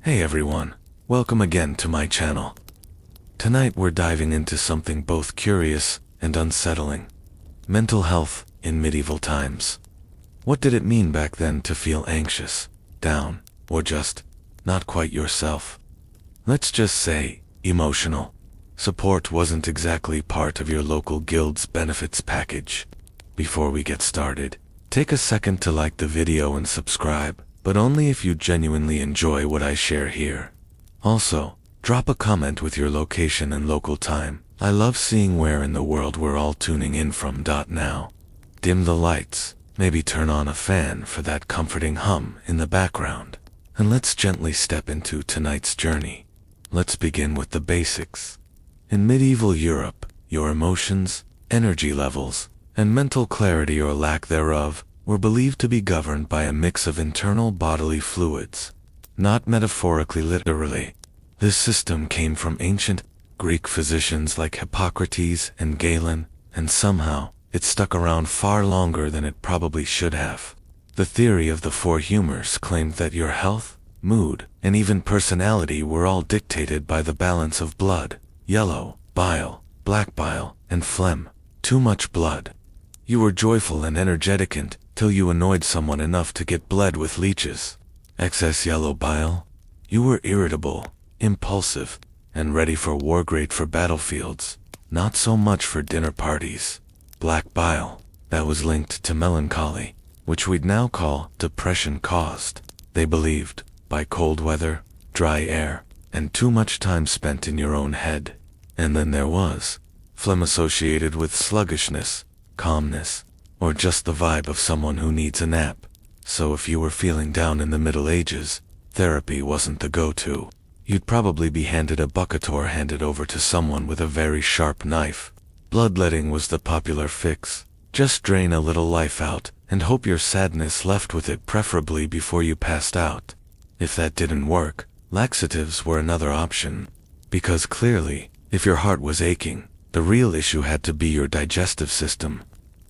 Hey everyone, welcome again to my channel. Tonight we're diving into something both curious and unsettling. Mental health in medieval times. What did it mean back then to feel anxious, down, or just not quite yourself? Let's just say, emotional support wasn't exactly part of your local guild's benefits package. Before we get started, take a second to like the video and subscribe, but only if you genuinely enjoy what I share here. Also, drop a comment with your location and local time. I love seeing where in the world we're all tuning in from. Now, dim the lights, maybe turn on a fan for that comforting hum in the background, and let's gently step into tonight's journey. Let's begin with the basics. In medieval Europe, your emotions, energy levels, and mental clarity or lack thereof were believed to be governed by a mix of internal bodily fluids. Not metaphorically, literally. This system came from ancient Greek physicians like Hippocrates and Galen, and somehow it stuck around far longer than it probably should have. The theory of the four humors claimed that your health, mood, and even personality were all dictated by the balance of blood, yellow, bile, black bile, and phlegm. Too much blood. You were joyful and energetic until you annoyed someone enough to get bled with leeches. Excess yellow bile? You were irritable, impulsive, and ready for war, great for battlefields, not so much for dinner parties. Black bile, that was linked to melancholy, which we'd now call depression caused, they believed, by cold weather, dry air, and too much time spent in your own head. And then there was phlegm, associated with sluggishness, calmness, or just the vibe of someone who needs a nap. So if you were feeling down in the Middle Ages, therapy wasn't the go-to. You'd probably be handed a bucket or handed over to someone with a very sharp knife. Bloodletting was the popular fix. Just drain a little life out and hope your sadness left with it, preferably before you passed out. If that didn't work, laxatives were another option. Because clearly, if your heart was aching, the real issue had to be your digestive system.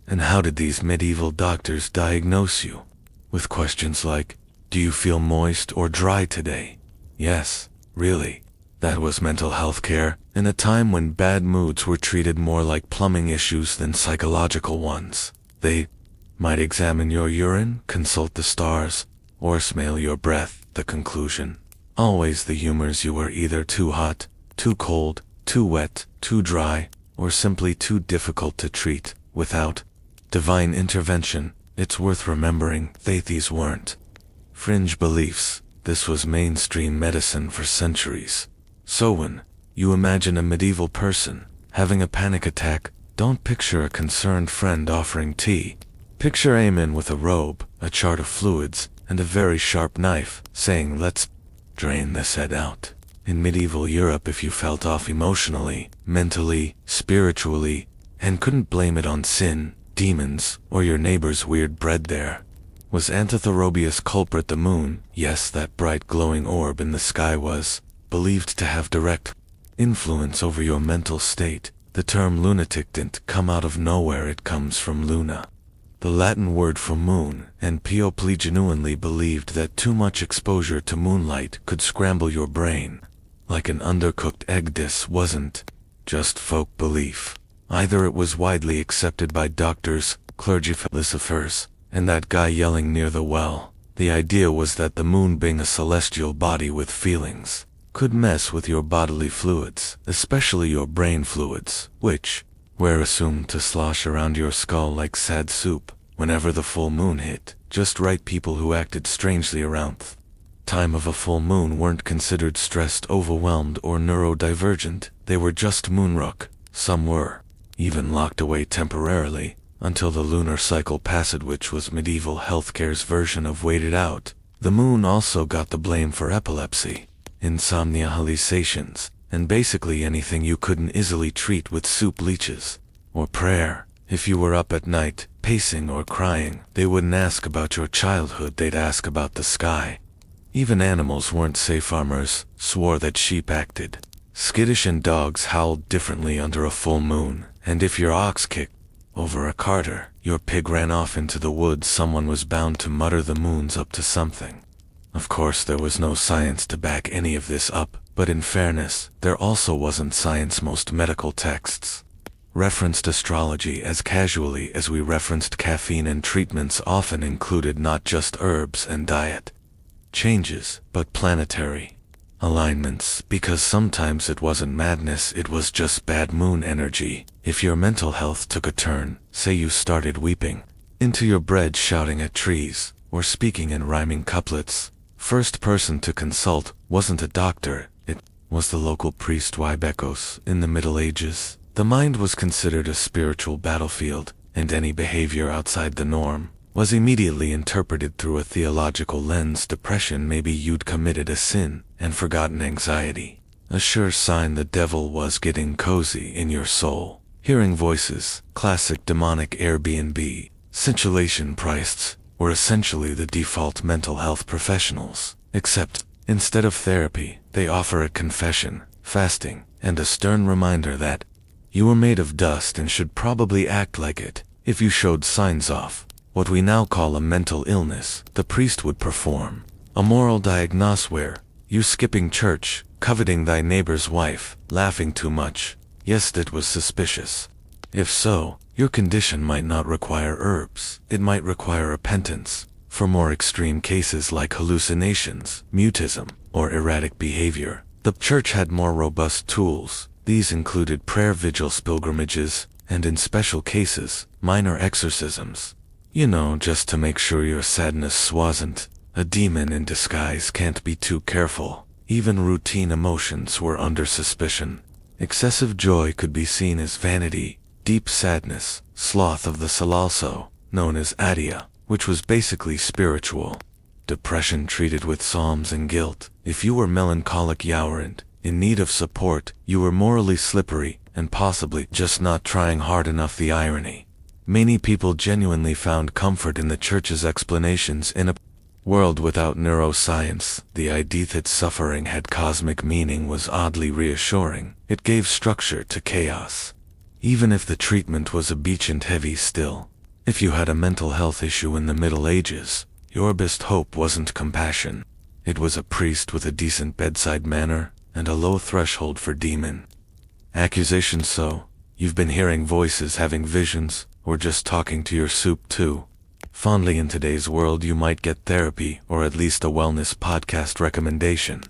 And how did these medieval doctors diagnose you? With questions like, do you feel moist or dry today? Yes, really. That was mental health care, in a time when bad moods were treated more like plumbing issues than psychological ones. They might examine your urine, consult the stars, or smell your breath. The conclusion: always the humors. You were either too hot, too cold, too wet, too dry, or simply too difficult to treat. Without divine intervention, it's worth remembering, these weren't fringe beliefs. This was mainstream medicine for centuries. So when you imagine a medieval person having a panic attack, don't picture a concerned friend offering tea. Picture a man with a robe, a chart of fluids, and a very sharp knife, saying, let's drain this head out. In medieval Europe, if you felt off emotionally, mentally, spiritually, and couldn't blame it on sin, demons, or your neighbor's weird bread, there was Antithorobius culprit. The moon, yes, that bright glowing orb in the sky, was believed to have direct influence over your mental state. The term lunatic didn't come out of nowhere. It comes from luna, the Latin word for moon, and people genuinely believed that too much exposure to moonlight could scramble your brain like an undercooked egg. This wasn't just folk belief. Either it was widely accepted by doctors, clergy, philosophers, and that guy yelling near the well. The idea was that the moon, being a celestial body with feelings, could mess with your bodily fluids, especially your brain fluids, which were assumed to slosh around your skull like sad soup whenever the full moon hit. Just right. People who acted strangely around the time of a full moon weren't considered stressed, overwhelmed, or neurodivergent. They were just moonrook. Some were even locked away temporarily until the lunar cycle passed, which was medieval healthcare's version of wait it out. The moon also got the blame for epilepsy, insomnia, hallucinations, and basically anything you couldn't easily treat with soup, leeches, or prayer. If you were up at night, pacing or crying, they wouldn't ask about your childhood, they'd ask about the sky. Even animals weren't safe. Farmers swore that sheep acted skittish and dogs howled differently under a full moon, and if your ox kicked over a carter, your pig ran off into the woods, someone was bound to mutter the moon's up to something. Of course, there was no science to back any of this up, but in fairness, there also wasn't science. Most medical texts referenced astrology as casually as we referenced caffeine, and treatments often included not just herbs and diet changes, but planetary alignments, because sometimes it wasn't madness, it was just bad moon energy. If your mental health took a turn, say you started weeping into your bread, shouting at trees, or speaking in rhyming couplets, first person to consult wasn't a doctor, it was the local priest. Wybekos. In the Middle Ages, the mind was considered a spiritual battlefield, and any behavior outside the norm was immediately interpreted through a theological lens. Depression, maybe you'd committed a sin and forgotten anxiety, a sure sign the devil was getting cozy in your soul. Hearing voices, classic demonic Airbnb scintillation priests, were essentially the default mental health professionals, except instead of therapy, they offer a confession, fasting, and a stern reminder that you were made of dust and should probably act like it. If you showed signs of what we now call a mental illness, the priest would perform a moral diagnosis where you skipping church, coveting thy neighbor's wife, laughing too much. Yes, that was suspicious. If so, your condition might not require herbs. It might require repentance. For more extreme cases like hallucinations, mutism, or erratic behavior, the church had more robust tools. These included prayer vigils, pilgrimages, and in special cases, minor exorcisms. You know, just to make sure your sadness wasn't a demon in disguise. Can't be too careful. Even routine emotions were under suspicion. Excessive joy could be seen as vanity, deep sadness, sloth of the soul, also known as adia, which was basically spiritual. Depression treated with psalms and guilt. If you were melancholic, yaurant, in need of support, you were morally slippery, and possibly just not trying hard enough. The irony. Many people genuinely found comfort in the church's explanations. In a world without neuroscience, the idea that suffering had cosmic meaning was oddly reassuring. It gave structure to chaos. Even if the treatment was a beach and heavy, still, if you had a mental health issue in the Middle Ages, your best hope wasn't compassion. It was a priest with a decent bedside manner and a low threshold for demon accusation. So, you've been hearing voices, having visions, or just talking to your soup too fondly. In today's world, you might get therapy or at least a wellness podcast recommendation.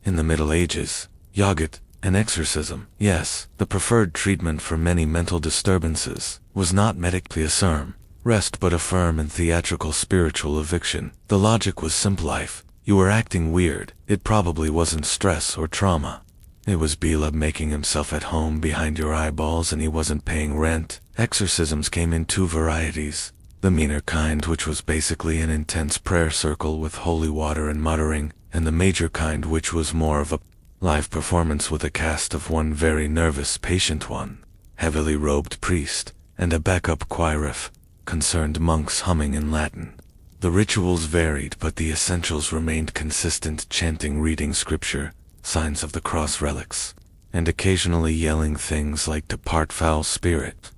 In the Middle Ages, yoga and exorcism, yes, the preferred treatment for many mental disturbances, was not medically a rest but a firm and theatrical spiritual eviction. The logic was simple. Life, you were acting weird, it probably wasn't stress or trauma. It was Beelzebub making himself at home behind your eyeballs, and he wasn't paying rent. Exorcisms came in two varieties. The meaner kind, which was basically an intense prayer circle with holy water and muttering, and the major kind, which was more of a live performance with a cast of one very nervous patient, one heavily robed priest, and a backup choir of concerned monks humming in Latin. The rituals varied, but the essentials remained consistent: chanting, reading scripture, signs of the cross, relics, and occasionally yelling things like "Depart, foul spirit,"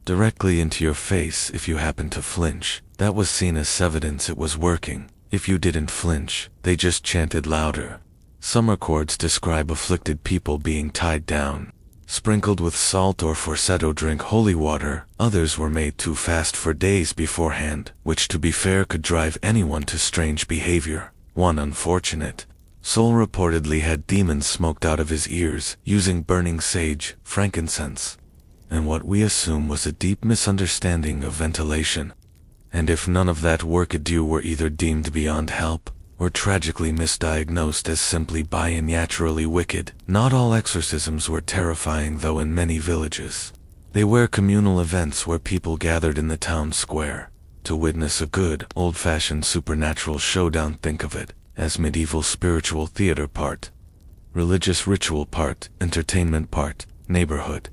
directly into your face. If you happened to flinch, that was seen as evidence it was working. If you didn't flinch, they just chanted louder. Some records describe afflicted people being tied down, sprinkled with salt, or forced drink holy water. Others were made to fast for days beforehand, which, to be fair, could drive anyone to strange behavior. One unfortunate soul reportedly had demons smoked out of his ears using burning sage, frankincense, and what we assume was a deep misunderstanding of ventilation. And if none of that worked, you were either deemed beyond help or tragically misdiagnosed as simply bi-naturally wicked. Not all exorcisms were terrifying, though. In many villages, they were communal events where people gathered in the town square to witness a good, old-fashioned supernatural showdown. Think of it as medieval spiritual theater part, religious ritual part, entertainment part, neighborhood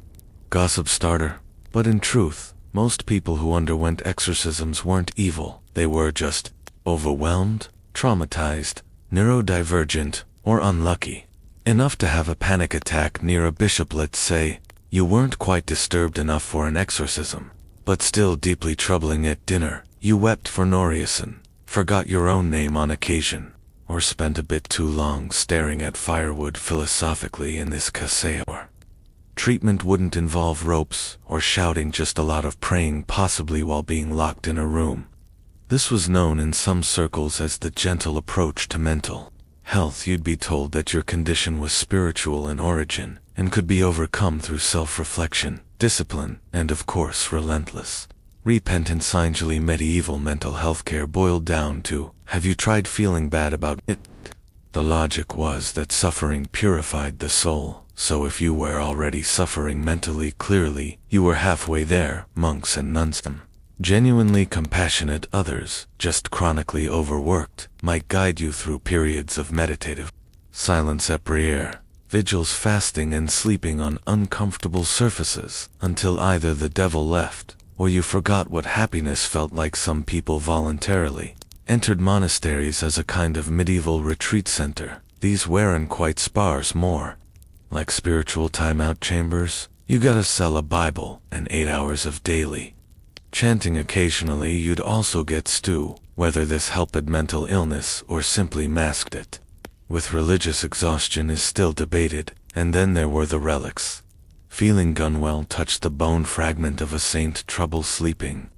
gossip starter. But in truth, most people who underwent exorcisms weren't evil. They were just overwhelmed, traumatized, neurodivergent, or unlucky enough to have a panic attack near a bishop. Let's say you weren't quite disturbed enough for an exorcism, but still deeply troubling. At dinner, you wept for no reason, forgot your own name on occasion, or spent a bit too long staring at firewood philosophically in this casseur. Treatment wouldn't involve ropes or shouting, just a lot of praying, possibly while being locked in a room. This was known in some circles as the gentle approach to mental health. You'd be told that your condition was spiritual in origin and could be overcome through self-reflection, discipline, and of course relentless repentance. Essentially, medieval mental health care boiled down to, have you tried feeling bad about it? The logic was that suffering purified the soul, so if you were already suffering mentally, clearly you were halfway there. Monks and nuns, genuinely compassionate, others, just chronically overworked, might guide you through periods of meditative silence at prayer, vigils, fasting, and sleeping on uncomfortable surfaces until either the devil left or you forgot what happiness felt like. Some people voluntarily entered monasteries as a kind of medieval retreat center. These weren't quite spas, more like spiritual timeout chambers. You gotta sell a Bible and 8 hours of daily chanting. Occasionally you'd also get stew, whether this helped mental illness or simply masked it with religious exhaustion is still debated. And then there were the relics. Feeling unwell, touch the bone fragment of a saint, trouble sleeping.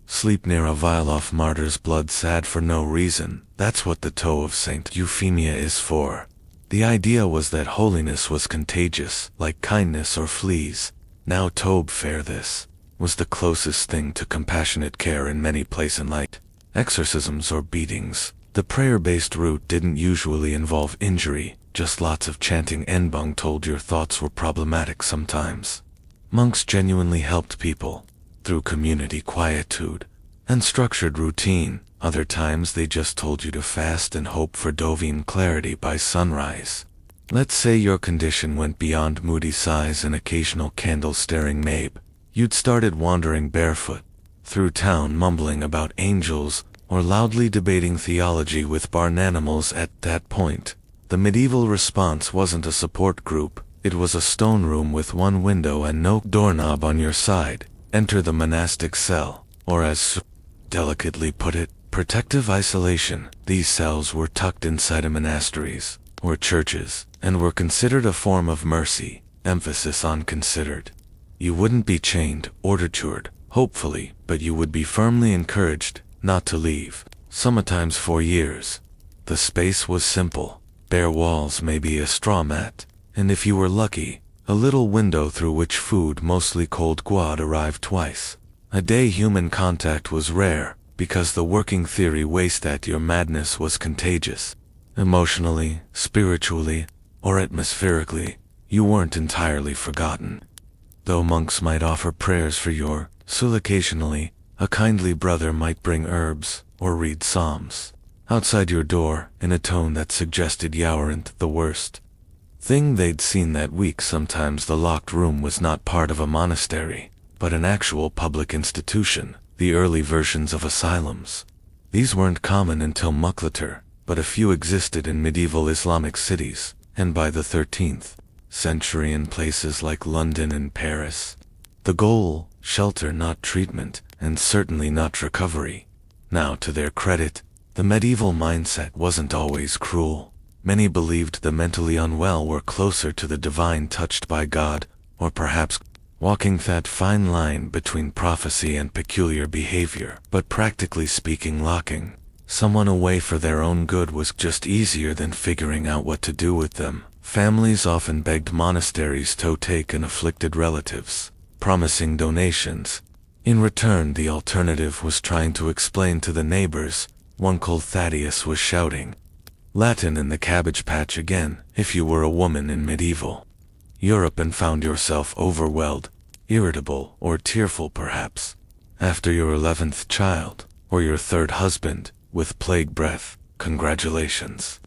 Sleep near a vial of martyr's blood, sad for no reason. That's what the toe of Saint Euphemia is for. The idea was that holiness was contagious, like kindness or fleas. Now Tobe fair, this was the closest thing to compassionate care in many places. In light exorcisms or beatings, the prayer-based route didn't usually involve injury, just lots of chanting. Enbung told your thoughts were problematic sometimes. Monks genuinely helped people through community quietude and structured routine. Other times they just told you to fast and hope for divine clarity by sunrise. Let's say your condition went beyond moody sighs and occasional candle-staring maybe. You'd started wandering barefoot through town, mumbling about angels or loudly debating theology with barn animals. At that point, the medieval response wasn't a support group, it was a stone room with one window and no doorknob on your side. Enter the monastic cell, or as delicately put it, protective isolation. These cells were tucked inside of monasteries or churches and were considered a form of mercy, emphasis on considered. You wouldn't be chained or tortured, hopefully, but you would be firmly encouraged not to leave, sometimes for years. The space was simple. Bare walls, maybe a straw mat, and if you were lucky, a little window through which food, mostly cold guad, arrived twice a day. Human contact was rare, because the working theory was that your madness was contagious. Emotionally, spiritually, or atmospherically, you weren't entirely forgotten. Though monks might offer prayers for your soul, occasionally, a kindly brother might bring herbs or read psalms outside your door in a tone that suggested you weren't the worst thing they'd seen that week. Sometimes the locked room was not part of a monastery, but an actual public institution, the early versions of asylums. These weren't common until Muklater, but a few existed in medieval Islamic cities, and by the 13th century in places like London and Paris. The goal, shelter, not treatment, and certainly not recovery. Now, to their credit, the medieval mindset wasn't always cruel. Many believed the mentally unwell were closer to the divine, touched by God, or perhaps walking that fine line between prophecy and peculiar behavior. But practically speaking, locking someone away for their own good was just easier than figuring out what to do with them. Families often begged monasteries to take in afflicted relatives, promising donations. In return, the alternative was trying to explain to the neighbors. Uncle Thaddeus was shouting Latin in the cabbage patch again if you were a woman in medieval Europe and found yourself overwhelmed, irritable, or tearful perhaps, after your 11th child, or your 3rd husband, with plague breath. Congratulations.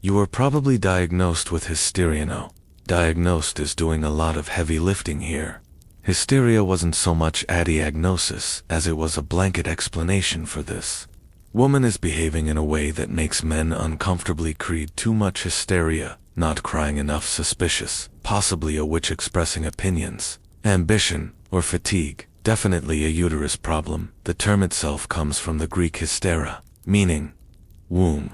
You were probably diagnosed with hysteria. No, diagnosed is doing a lot of heavy lifting here. Hysteria wasn't so much a diagnosis as it was a blanket explanation for this. Woman is behaving in a way that makes men uncomfortably creed. Too much hysteria, not crying enough, suspicious, possibly a witch expressing opinions, ambition, or fatigue, definitely a uterus problem. The term itself comes from the Greek hystera, meaning womb.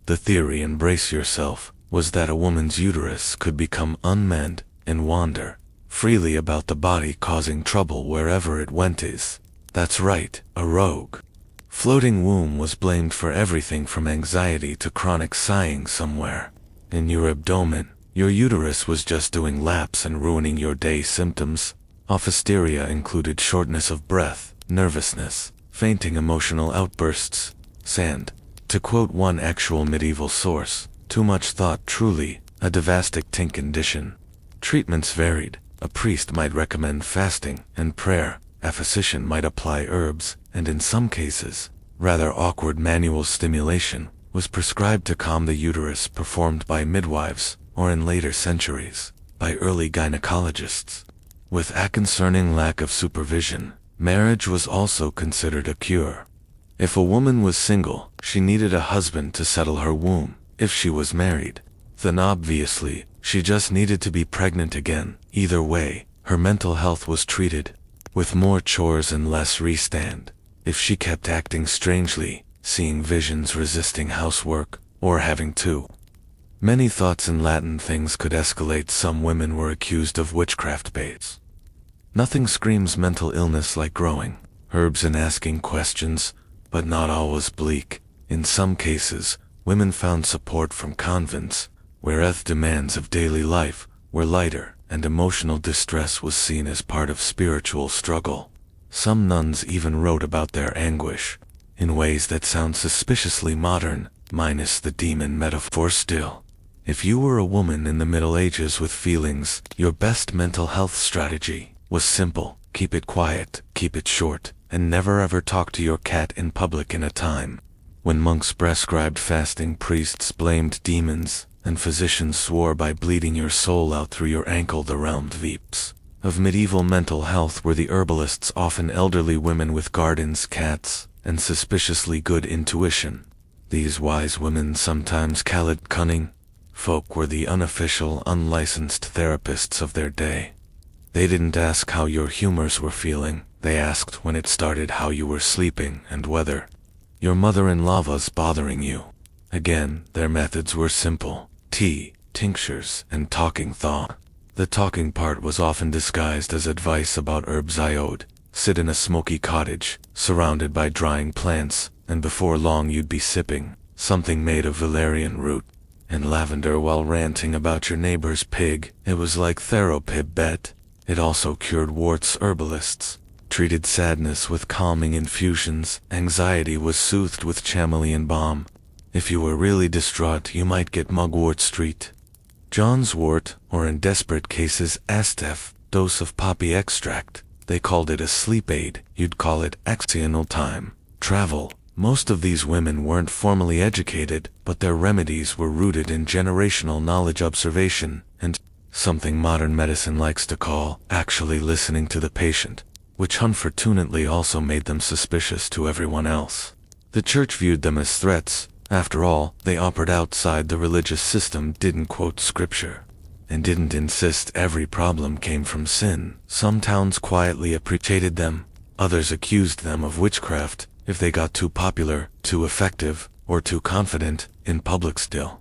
The theory, and brace yourself, was that a woman's uterus could become unmanned and wander freely about the body, causing trouble wherever it went. That's right, a rogue. Floating womb was blamed for everything from anxiety to chronic sighing somewhere in your abdomen. Your uterus was just doing laps and ruining your day. Symptoms of hysteria included shortness of breath, nervousness, fainting, emotional outbursts, sand. To quote one actual medieval source, too much thought, truly a devastating condition. Treatments varied. A priest might recommend fasting and prayer, a physician might apply herbs, and in some cases, rather awkward manual stimulation was prescribed to calm the uterus, performed by midwives, or in later centuries, by early gynecologists. With a concerning lack of supervision, marriage was also considered a cure. If a woman was single, she needed a husband to settle her womb. If she was married, then obviously, she just needed to be pregnant again. Either way, her mental health was treated with more chores and less restand. If she kept acting strangely, seeing visions, resisting housework, or having too many thoughts in Latin, things could escalate. Some women were accused of witchcraft baits. Nothing screams mental illness like growing herbs and asking questions, but not always bleak. In some cases, women found support from convents, where demands of daily life were lighter, and emotional distress was seen as part of spiritual struggle. Some nuns even wrote about their anguish in ways that sound suspiciously modern, minus the demon metaphor. Still, if you were a woman in the Middle Ages with feelings, your best mental health strategy was simple: keep it quiet, keep it short, and never ever talk to your cat in public. In a time when monks prescribed fasting, priests blamed demons, and physicians swore by bleeding your soul out through your ankle, the realmed vapes of medieval mental health were the herbalists, often elderly women with gardens, cats, and suspiciously good intuition. These wise women, sometimes called cunning folk, were the unofficial, unlicensed therapists of their day. They didn't ask how your humors were feeling, they asked when it started, how you were sleeping, and whether your mother-in-law was bothering you. Again, their methods were simple: tea, tinctures, and talking thought. The talking part was often disguised as advice about herbs. Iode, sit in a smoky cottage, surrounded by drying plants, and before long you'd be sipping something made of valerian root and lavender while ranting about your neighbor's pig. It was like therapy, bet. It also cured warts. Herbalists treated sadness with calming infusions. Anxiety was soothed with chamomile balm. If you were really distraught, you might get mugwort street, John's wort, or in desperate cases, astef, dose of poppy extract. They called it a sleep aid. You'd call it accidental time travel. Most of these women weren't formally educated, but their remedies were rooted in generational knowledge, observation, and something modern medicine likes to call actually listening to the patient, which unfortunately also made them suspicious to everyone else. The church viewed them as threats. After all, they operated outside the religious system, didn't quote scripture, and didn't insist every problem came from sin. Some towns quietly appreciated them, others accused them of witchcraft if they got too popular, too effective, or too confident in public. Still,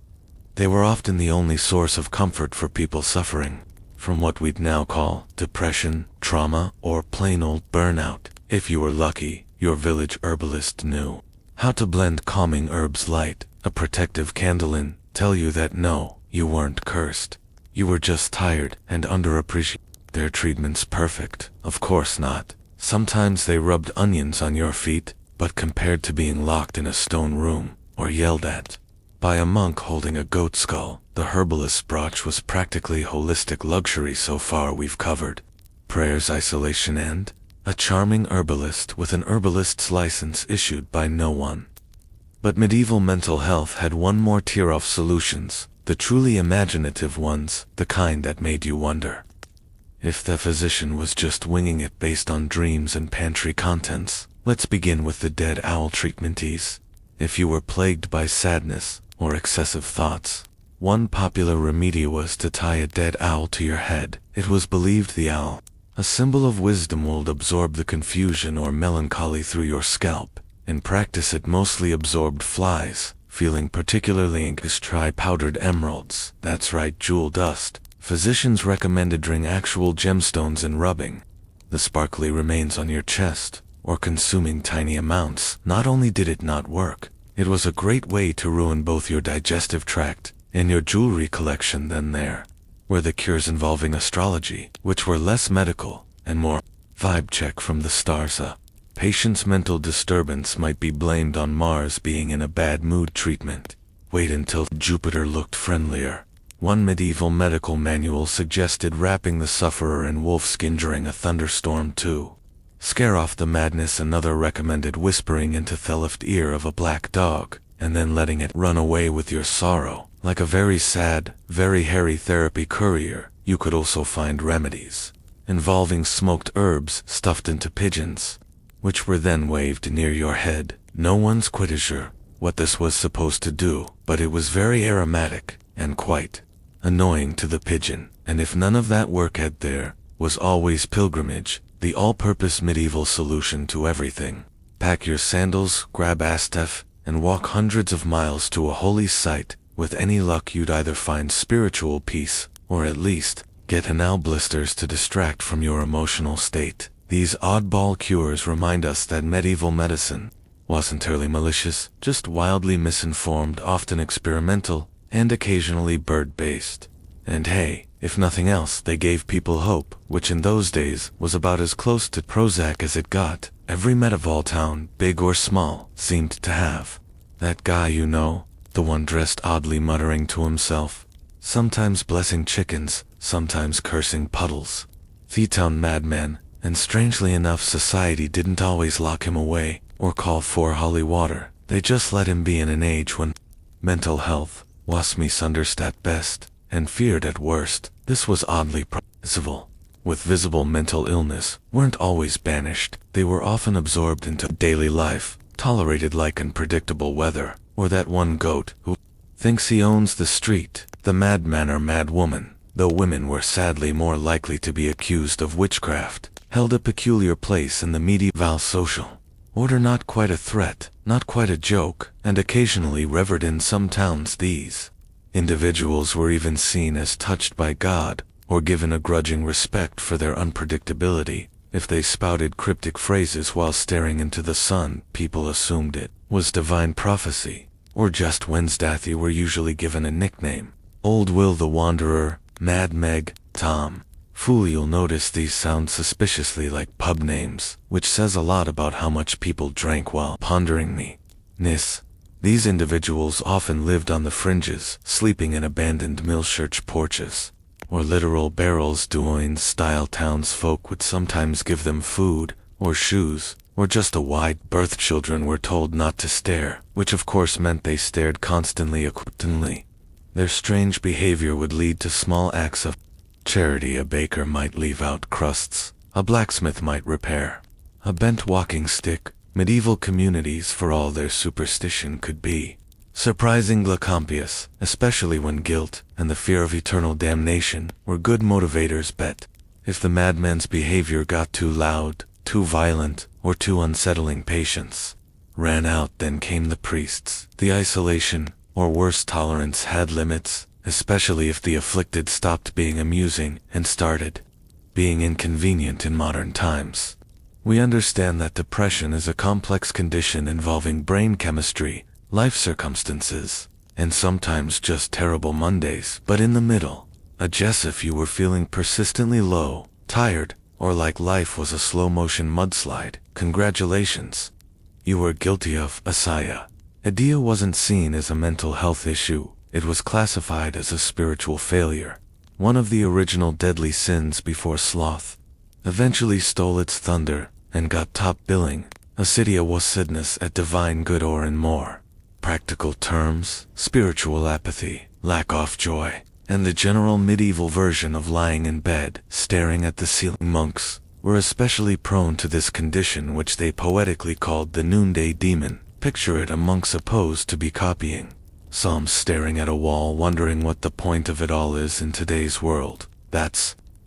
they were often the only source of comfort for people suffering from what we'd now call depression, trauma, or plain old burnout. If you were lucky, your village herbalist knew how to blend calming herbs, light a protective candle in, tell you that no, you weren't cursed. You were just tired and underappreciated. Their treatments perfect? Of course not. Sometimes they rubbed onions on your feet, but compared to being locked in a stone room, or yelled at by a monk holding a goat skull, the herbalist's brooch was practically holistic luxury. So far we've covered prayers, isolation, and a charming herbalist with an herbalist's license issued by no one. But medieval mental health had one more tier of solutions, the truly imaginative ones, the kind that made you wonder if the physician was just winging it based on dreams and pantry contents. Let's begin with the dead owl treatmentees. If you were plagued by sadness or excessive thoughts, one popular remedy was to tie a dead owl to your head. It was believed the owl, a symbol of wisdom, would absorb the confusion or melancholy through your scalp. In practice, it mostly absorbed flies, feeling particularly anxious, try powdered emeralds. That's right, jewel dust. Physicians recommended during actual gemstones and rubbing the sparkly remains on your chest, or consuming tiny amounts. Not only did it not work, it was a great way to ruin both your digestive tract and your jewelry collection. Then there were the cures involving astrology, which were less medical and more vibe check from the stars. A patient's mental disturbance might be blamed on Mars being in a bad mood. Treatment: wait until Jupiter looked friendlier. One medieval medical manual suggested wrapping the sufferer in wolfskin during a thunderstorm to scare off the madness. Another recommended whispering into the left ear of a black dog, and then letting it run away with your sorrow, like a very sad, very hairy therapy courier. You could also find remedies involving smoked herbs stuffed into pigeons, which were then waved near your head. No one's quite sure what this was supposed to do, but it was very aromatic and quite annoying to the pigeon. And if none of that work had, there was always pilgrimage, the all-purpose medieval solution to everything. Pack your sandals, grab a staff, and walk hundreds of miles to a holy site. With any luck, you'd either find spiritual peace, or at least get anal blisters to distract from your emotional state. These oddball cures remind us that medieval medicine wasn't entirely malicious, just wildly misinformed, often experimental, and occasionally bird-based. And hey, if nothing else, they gave people hope, which in those days was about as close to Prozac as it got. Every medieval town, big or small, seemed to have that guy, you know, the one dressed oddly, muttering to himself, sometimes blessing chickens, sometimes cursing puddles. The town madman. And strangely enough, society didn't always lock him away or call for holy water. They just let him be in an age when mental health was misunderstood at best and feared at worst. This was oddly possible. With visible mental illness, weren't always banished. They were often absorbed into daily life, tolerated like unpredictable weather, or that one goat who thinks he owns the street, the madman or madwoman. Though women were sadly more likely to be accused of witchcraft, held a peculiar place in the medieval social order. Not quite a threat, not quite a joke, and occasionally revered in some towns. These individuals were even seen as touched by God, or given a grudging respect for their unpredictability. If they spouted cryptic phrases while staring into the sun, people assumed it was divine prophecy, or just Wednesday. They were usually given a nickname: Old Will the Wanderer, Mad Meg, Tom, Fool. You'll notice these sound suspiciously like pub names, which says a lot about how much people drank while pondering me. These individuals often lived on the fringes, sleeping in abandoned mill church porches, or literal barrels. Duoin-style townsfolk would sometimes give them food, or shoes, or just a wide berth. Children were told not to stare, which of course meant they stared constantly. Accordingly, their strange behavior would lead to small acts of charity. A baker might leave out crusts, a blacksmith might repair a bent walking stick. Medieval communities, for all their superstition, could be surprisingly complex, especially when guilt and the fear of eternal damnation were good motivators. Bet if the madman's behavior got too loud, too violent, or too unsettling, patience ran out. Then came the priests. The isolation, or worse, tolerance, had limits, especially if the afflicted stopped being amusing and started being inconvenient. In modern times, we understand that depression is a complex condition involving brain chemistry, life circumstances, and sometimes just terrible Mondays. But in the middle, if you were feeling persistently low, tired, or like life was a slow-motion mudslide, congratulations, you were guilty of Asaya. Idea wasn't seen as a mental health issue, it was classified as a spiritual failure. One of the original deadly sins before sloth eventually stole its thunder and got top billing. Asidia was sadness at divine good, or in more practical terms, spiritual apathy, lack of joy, and the general medieval version of lying in bed, staring at the ceiling. Monks were especially prone to this condition, which they poetically called the noonday demon. Picture it: a monk supposed to be copying psalms, staring at a wall, wondering what the point of it all is in today's world.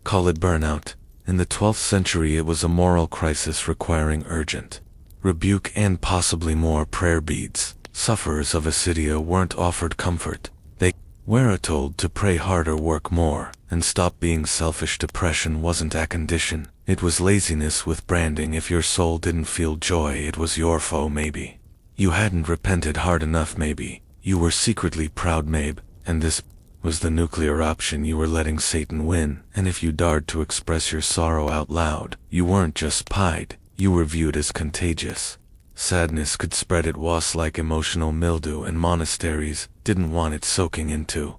Call it burnout. In the 12th century, it was a moral crisis requiring urgent rebuke and possibly more prayer beads. Sufferers of acedia weren't offered comfort. They were told to pray harder, work more, and stop being selfish. Depression wasn't a condition. It was laziness with branding. If your soul didn't feel joy, it was your foe. Maybe you hadn't repented hard enough. Maybe you were secretly proud. Maybe, and this was the nuclear option. You were letting Satan win, and if you dared to express your sorrow out loud, you weren't just pied, you were viewed as contagious. Sadness could spread. It was like emotional mildew, and monasteries didn't want it soaking into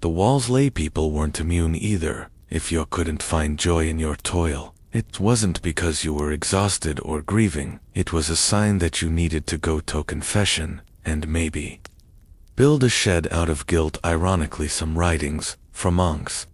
the walls. Lay people weren't immune either. If you couldn't find joy in your toil, it wasn't because you were exhausted or grieving. It was a sign that you needed to go to confession, and maybe build a shed out of guilt. Ironically, some writings from monks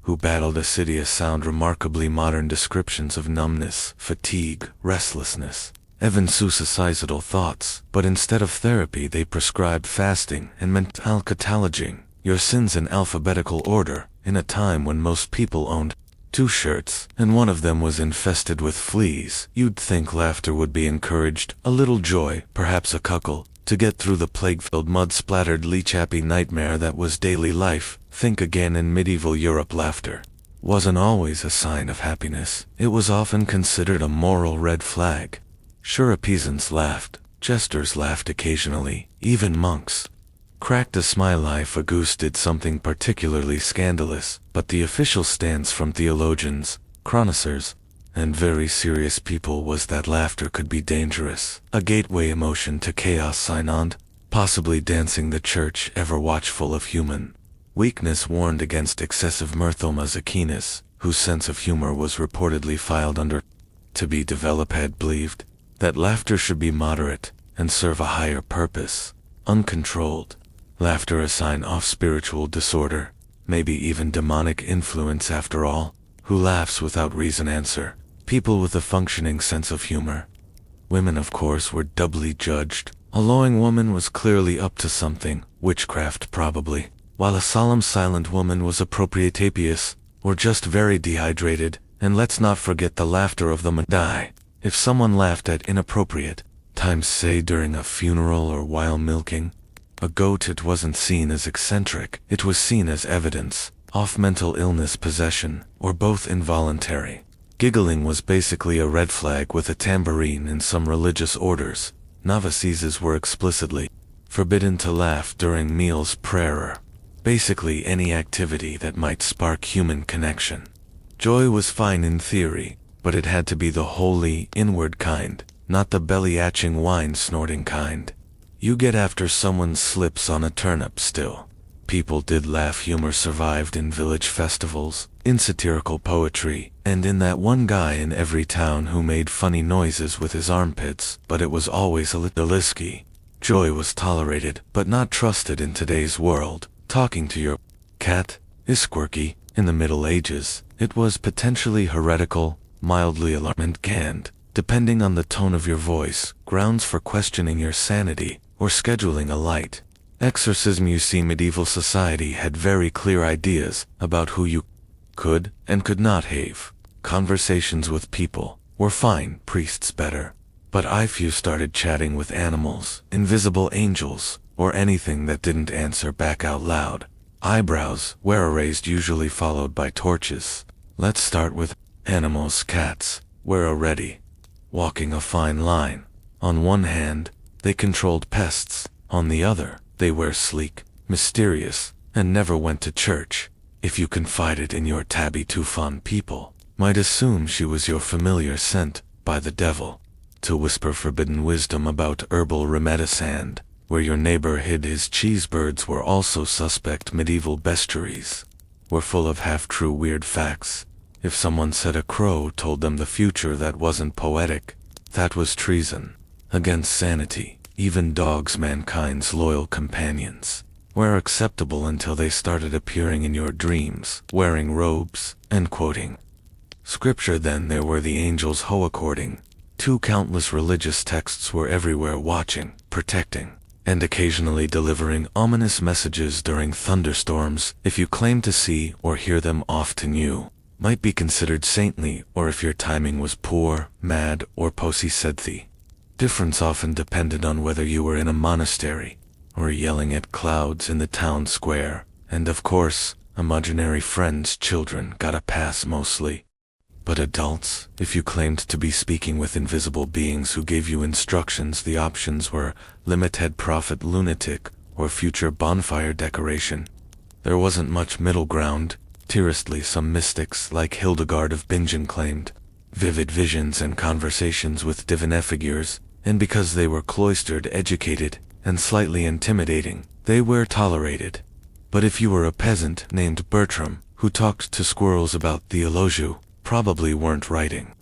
who battled acedia sound remarkably modern. Descriptions of numbness, fatigue, restlessness, even suicidal thoughts. But instead of therapy, they prescribed fasting and mental cataloging your sins in alphabetical order. In a time when most people owned 2 shirts, and one of them was infested with fleas, you'd think laughter would be encouraged, a little joy, perhaps a cuckle, to get through the plague-filled, mud-splattered, leech-happy nightmare that was daily life. Think again. In medieval Europe, laughter wasn't always a sign of happiness. It was often considered a moral red flag. Sure, peasants laughed, jesters laughed occasionally, even monks cracked a smile if a goose did something particularly scandalous, but the official stance from theologians, chroniclers, and very serious people was that laughter could be dangerous, a gateway emotion to chaos. Synod, possibly dancing the church, ever watchful of human weakness, warned against excessive mirth. Thomas Aquinas, whose sense of humor was reportedly filed under to be developed, had believed that laughter should be moderate and serve a higher purpose. Uncontrolled laughter, a sign of spiritual disorder, maybe even demonic influence. After all, who laughs without reason? Answer: people with a functioning sense of humor. Women, of course, were doubly judged. A lowing woman was clearly up to something, witchcraft probably, while a solemn silent woman was appropriatapious, or just very dehydrated. And let's not forget the laughter of the Madai. If someone laughed at inappropriate times, say during a funeral or while milking a goat, it wasn't seen as eccentric. It was seen as evidence of mental illness, possession, or both. Involuntary giggling was basically a red flag with a tambourine. In some religious orders, novices were explicitly forbidden to laugh during meals, prayer, basically any activity that might spark human connection. Joy was fine in theory, but it had to be the wholly inward kind, not the belly-aching, wine-snorting kind you get after someone slips on a turnip. Still, people did laugh. Humor survived in village festivals, in satirical poetry, and in that one guy in every town who made funny noises with his armpits, but it was always a little risky. Joy was tolerated, but not trusted. In today's world, talking to your cat is quirky. In the Middle Ages, it was potentially heretical, mildly alarming, and, depending on the tone of your voice, grounds for questioning your sanity or scheduling a light exorcism. You see, medieval society had very clear ideas about who you could and could not have. Conversations with people were fine, priests better. But if you started chatting with animals, invisible angels, or anything that didn't answer back out loud, eyebrows were raised, usually followed by torches. Let's start with animals. Cats were already walking a fine line. On one hand, they controlled pests. On the other, they were sleek, mysterious, and never went to church. If you confided in your tabby too fond, people might assume she was your familiar sent by the devil to whisper forbidden wisdom about herbal remedies, and where your neighbor hid his cheesebirds were also suspect. Medieval bestiaries were full of half-true weird facts. If someone said a crow told them the future, that wasn't poetic. That was treason against sanity. Even dogs, mankind's loyal companions, were acceptable until they started appearing in your dreams, wearing robes, and quoting scripture. Then there were the angels according to countless religious texts, were everywhere, watching, protecting, and occasionally delivering ominous messages during thunderstorms. If you claimed to see or hear them, often you might be considered saintly, or if your timing was poor, mad, or possessed, Difference often depended on whether you were in a monastery, or yelling at clouds in the town square, and of course, imaginary friends' children got a pass mostly. But adults, if you claimed to be speaking with invisible beings who gave you instructions, the options were limited prophet lunatic or future bonfire decoration. There wasn't much middle ground. Tiristly, some mystics like Hildegard of Bingen claimed vivid visions and conversations with divine figures, and because they were cloistered, educated, and slightly intimidating, they were tolerated. But if you were a peasant named Bertram, who talked to squirrels about theology, probably weren't writing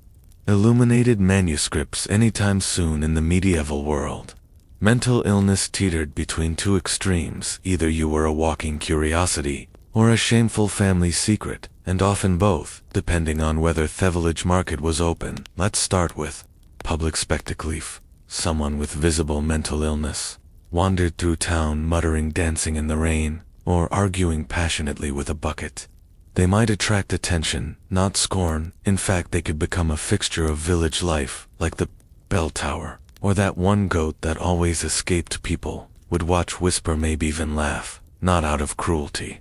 illuminated manuscripts anytime soon in the medieval world. Mental illness teetered between two extremes. Either you were a walking curiosity, or a shameful family secret, and often both, depending on whether the village market was open. Let's start with public spectacle. Someone with visible mental illness wandered through town muttering, dancing in the rain, or arguing passionately with a bucket. They might attract attention, not scorn. In fact, they could become a fixture of village life, like the bell tower, or that one goat that always escaped people, would watch, whisper, maybe even laugh, not out of cruelty.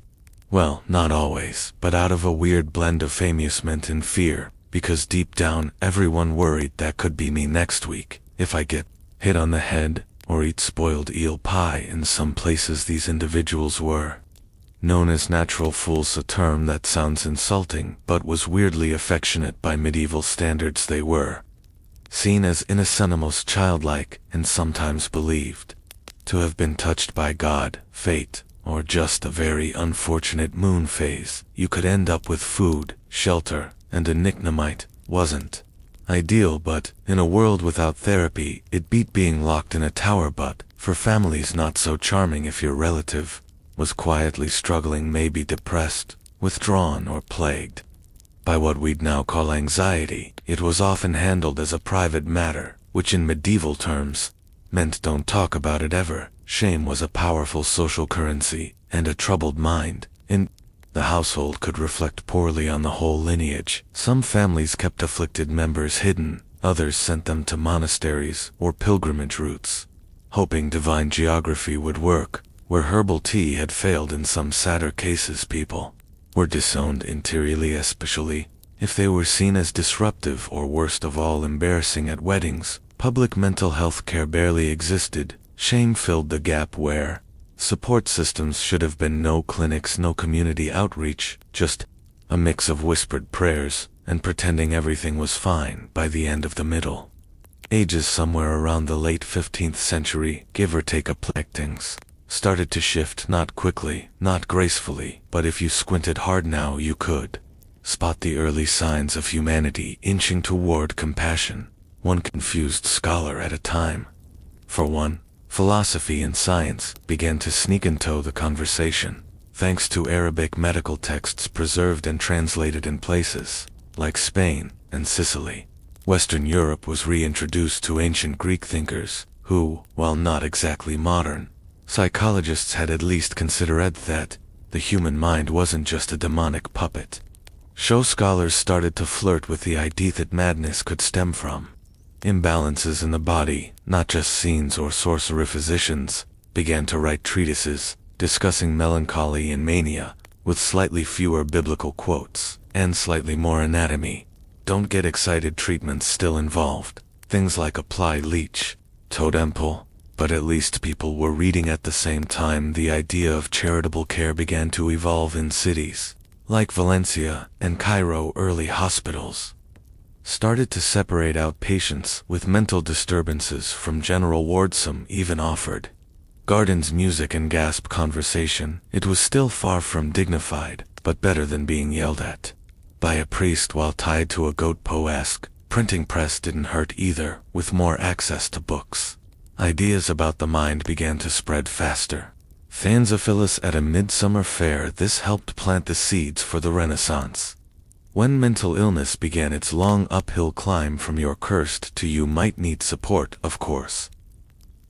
Well, not always, but out of a weird blend of amusement and fear, because deep down, everyone worried that could be me next week, if I get hit on the head, or eat spoiled eel pie. In some places these individuals were known as natural fools, a term that sounds insulting, but was weirdly affectionate by medieval standards. They were seen as innocent, almost childlike, and sometimes believed to have been touched by God, fate, or just a very unfortunate moon phase. You could end up with food, shelter, and a nickname. Wasn't ideal, but in a world without therapy, it beat being locked in a tower. But for families, not so charming if your relative was quietly struggling, maybe depressed, withdrawn, or plagued by what we'd now call anxiety. It was often handled as a private matter, which in medieval terms meant don't talk about it ever. Shame was a powerful social currency, and a troubled mind in the household could reflect poorly on the whole lineage. Some families kept afflicted members hidden, others sent them to monasteries or pilgrimage routes, hoping divine geography would work. Where herbal tea had failed in some sadder cases, people were disowned interiorly, especially if they were seen as disruptive or, worst of all, embarrassing at weddings. Public mental health care barely existed. Shame filled the gap where support systems should have been. No clinics, no community outreach, just a mix of whispered prayers and pretending everything was fine. By the end of the Middle Ages, somewhere around the late 15th century, give or take, things started to shift, not quickly, not gracefully, but if you squinted hard now, you could spot the early signs of humanity inching toward compassion, one confused scholar at a time. For one, philosophy and science began to sneak into the conversation, thanks to Arabic medical texts preserved and translated in places like Spain and Sicily. Western Europe was reintroduced to ancient Greek thinkers who, while not exactly modern psychologists, had at least considered that the human mind wasn't just a demonic puppet. Show scholars started to flirt with the idea that madness could stem from imbalances in the body, not just scenes or sorcery. Physicians began to write treatises discussing melancholy and mania, with slightly fewer biblical quotes and slightly more anatomy. Don't get excited, treatments still involved things like applied leech, totem pole, but at least people were reading at the same time. The idea of charitable care began to evolve in cities like Valencia and Cairo. Early hospitals started to separate out patients with mental disturbances from general wards. Some even offered gardens, music, and gasp conversation. It was still far from dignified, but better than being yelled at by a priest while tied to a goat poesk. Printing press didn't hurt either. With more access to books, ideas about the mind began to spread faster. Phanzophilis at a midsummer fair. This helped plant the seeds for the Renaissance. When mental illness began its long uphill climb from you're cursed to you might need support, of course.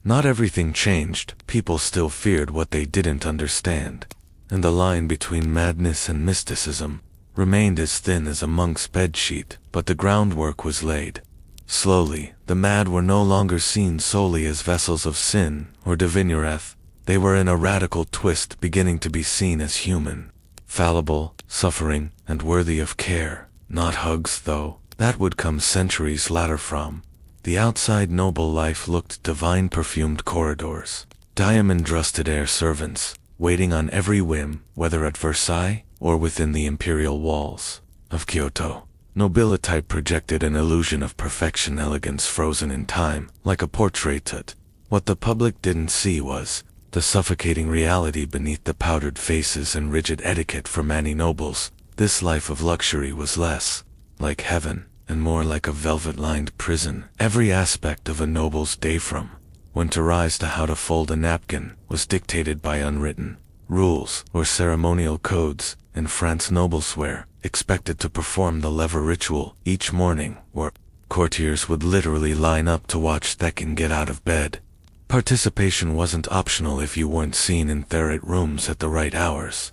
Not everything changed. People still feared what they didn't understand, and the line between madness and mysticism remained as thin as a monk's bedsheet, but the groundwork was laid. Slowly, the mad were no longer seen solely as vessels of sin or divinureth. They were in a radical twist beginning to be seen as human, fallible, suffering, and worthy of care. Not hugs, though. That would come centuries later from. The outside noble life looked divine perfumed corridors, diamond-rusted air servants, waiting on every whim, whether at Versailles or within the imperial walls of Kyoto. Nobility projected an illusion of perfection, elegance frozen in time, like a portrait. What the public didn't see was the suffocating reality beneath the powdered faces and rigid etiquette for many nobles. This life of luxury was less like heaven and more like a velvet-lined prison. Every aspect of a noble's day, from when to rise to how to fold a napkin, was dictated by unwritten rules or ceremonial codes. In France, nobles were expected to perform the lever ritual each morning, or courtiers would literally line up to watch Thekin get out of bed. Participation wasn't optional if you weren't seen in their rooms at the right hours.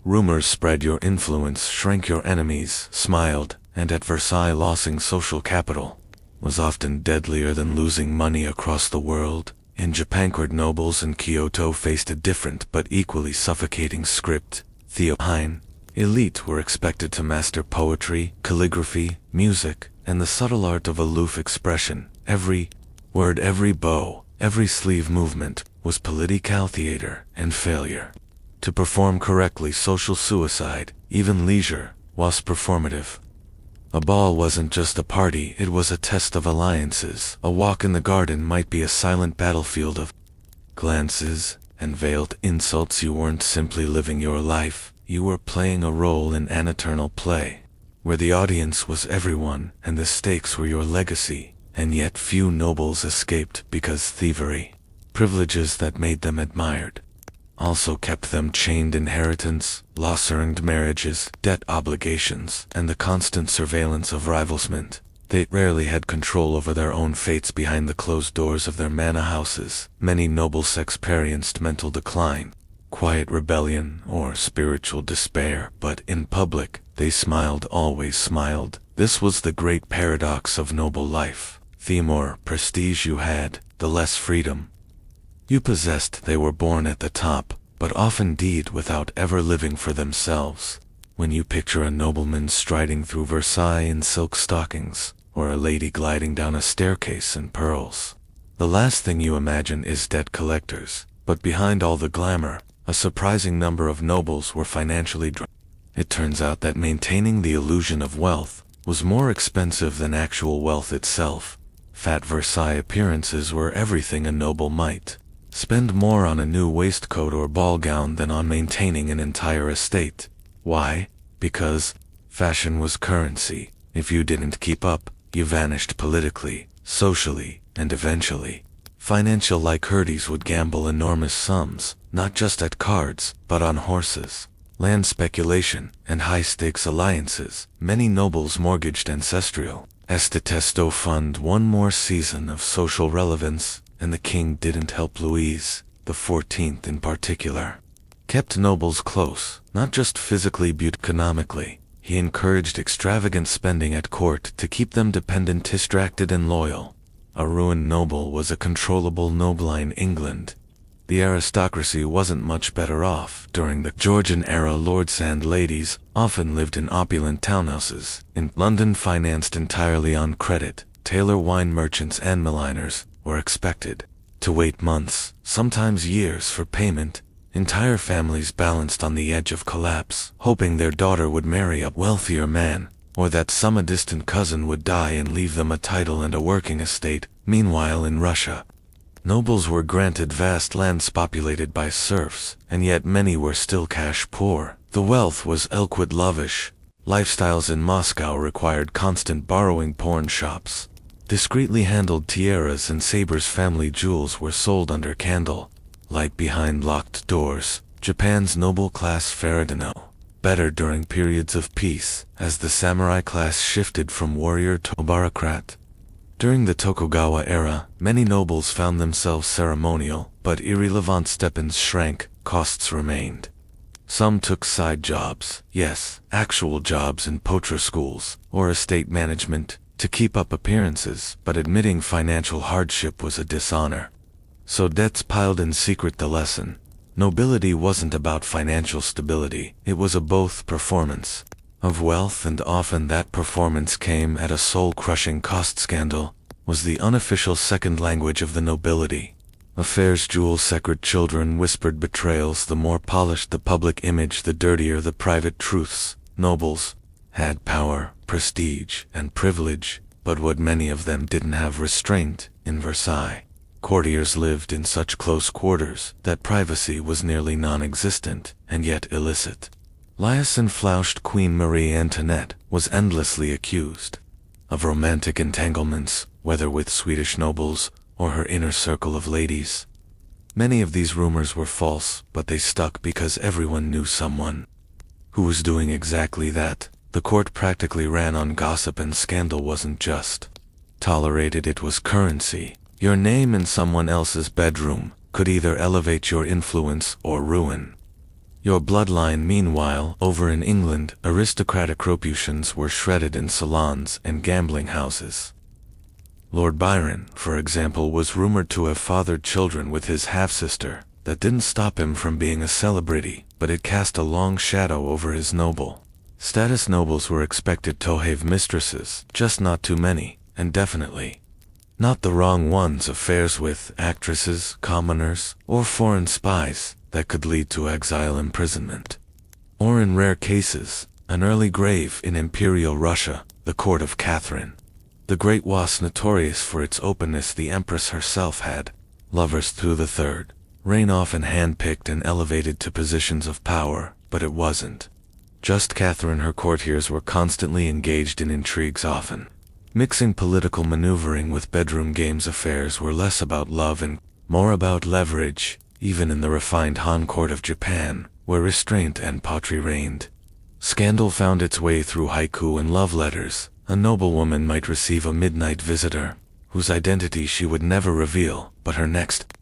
Rumors spread your influence, shrank your enemies, smiled, and at Versailles losing social capital was often deadlier than losing money across the world. In Japan, nobles in Kyoto faced a different but equally suffocating script. Theohine elite were expected to master poetry, calligraphy, music, and the subtle art of aloof expression. Every word, every bow, every sleeve movement was political theater and failure. To perform correctly, social suicide, even leisure, was performative. A ball wasn't just a party, it was a test of alliances. A walk in the garden might be a silent battlefield of glances and veiled insults. You weren't simply living your life, you were playing a role in an eternal play, where the audience was everyone and the stakes were your legacy. And yet few nobles escaped, because thievery, privileges that made them admired, also kept them chained. Inheritance, loss-earned marriages, debt obligations, and the constant surveillance of rivalsmen. They rarely had control over their own fates behind the closed doors of their manor houses. Many nobles experienced mental decline, quiet rebellion, or spiritual despair, but in public, they smiled, always smiled. This was the great paradox of noble life. The more prestige you had, the less freedom you possessed. They were born at the top, but often died without ever living for themselves. When you picture a nobleman striding through Versailles in silk stockings, or a lady gliding down a staircase in pearls, the last thing you imagine is debt collectors. But behind all the glamour, a surprising number of nobles were financially drained. It turns out that maintaining the illusion of wealth was more expensive than actual wealth itself. Fat Versailles appearances were everything a noble might spend more on a new waistcoat or ball gown than on maintaining an entire estate. Why? Because fashion was currency. If you didn't keep up, you vanished politically, socially, and eventually financial. Like Herdes would gamble enormous sums, not just at cards, but on horses, land speculation, and high-stakes alliances. Many nobles mortgaged ancestral estates to fund one more season of social relevance, and the king didn't help. Louis XIV in particular kept nobles close, not just physically but economically. He encouraged extravagant spending at court to keep them dependent, distracted, and loyal. A ruined noble was a controllable noble in England. The aristocracy wasn't much better off. During the Georgian era, lords and ladies often lived in opulent townhouses in London, financed entirely on credit. Tailor, wine merchants, and milliners were expected to wait months, sometimes years, for payment. Entire families balanced on the edge of collapse, hoping their daughter would marry a wealthier man, or that some distant cousin would die and leave them a title and a working estate. Meanwhile, in Russia, nobles were granted vast lands populated by serfs, and yet many were still cash poor. The wealth was liquid lavish. Lifestyles in Moscow required constant borrowing. Pawn shops, discreetly handled tiaras and sabers, family jewels were sold under candle light behind locked doors. Japan's noble class fared no better during periods of peace, as the samurai class shifted from warrior to bureaucrat. During the Tokugawa era, many nobles found themselves ceremonial, but irrelevant. Stipends shrank, costs remained. Some took side jobs, yes, actual jobs in poacher schools, or estate management. to keep up appearances, but admitting financial hardship was a dishonor. So debts piled in secret. The lesson: nobility wasn't about financial stability, it was a both performance of wealth, and often that performance came at a soul-crushing cost. Scandal was the unofficial second language of the nobility. Affairs, jewels, secret children, whispered betrayals. The more polished the public image, the dirtier the private truths. Nobles had power, prestige, and privilege, but what many of them didn't have: restraint. In Versailles, courtiers lived in such close quarters that privacy was nearly non-existent, and yet illicit. Liaison flourished. Queen Marie Antoinette was endlessly accused of romantic entanglements, whether with Swedish nobles or her inner circle of ladies. Many of these rumors were false, but they stuck because everyone knew someone who was doing exactly that. The court practically ran on gossip, and scandal wasn't just tolerated, it was currency. Your name in someone else's bedroom could either elevate your influence or ruin your bloodline. Meanwhile, over in England, aristocratic reputations were shredded in salons and gambling houses. Lord Byron, for example, was rumored to have fathered children with his half-sister. That didn't stop him from being a celebrity, but it cast a long shadow over his noble status. Nobles were expected to have mistresses, just not too many, and definitely not the wrong ones. Affairs with actresses, commoners, or foreign spies that could lead to exile, imprisonment, or in rare cases, an early grave. In Imperial Russia, the court of Catherine the Great was notorious for its openness. The Empress herself had lovers through the third reign, often hand-picked and elevated to positions of power, but it wasn't just Catherine. Her courtiers were constantly engaged in intrigues, often mixing political maneuvering with bedroom games. Affairs were less about love and more about leverage, even in the refined Han court of Japan, where restraint and poetry reigned. Scandal found its way through haiku and love letters. A noblewoman might receive a midnight visitor, whose identity she would never reveal, but her next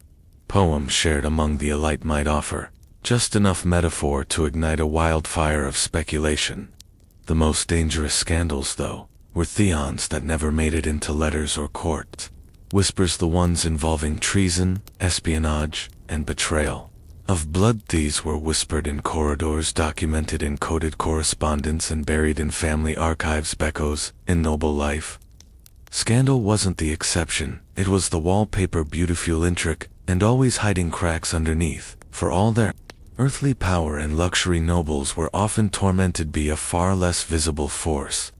poem shared among the elite might offer just enough metaphor to ignite a wildfire of speculation. The most dangerous scandals, though, were theons that never made it into letters or court. Whispers, the ones involving treason, espionage, and betrayal of blood. These were whispered in corridors, documented in coded correspondence, and buried in family archives. Echoes in noble life. Scandal wasn't the exception, it was the wallpaper, beautiful, intricate, and always hiding cracks underneath. For all their earthly power and luxury, nobles were often tormented by a far less visible force.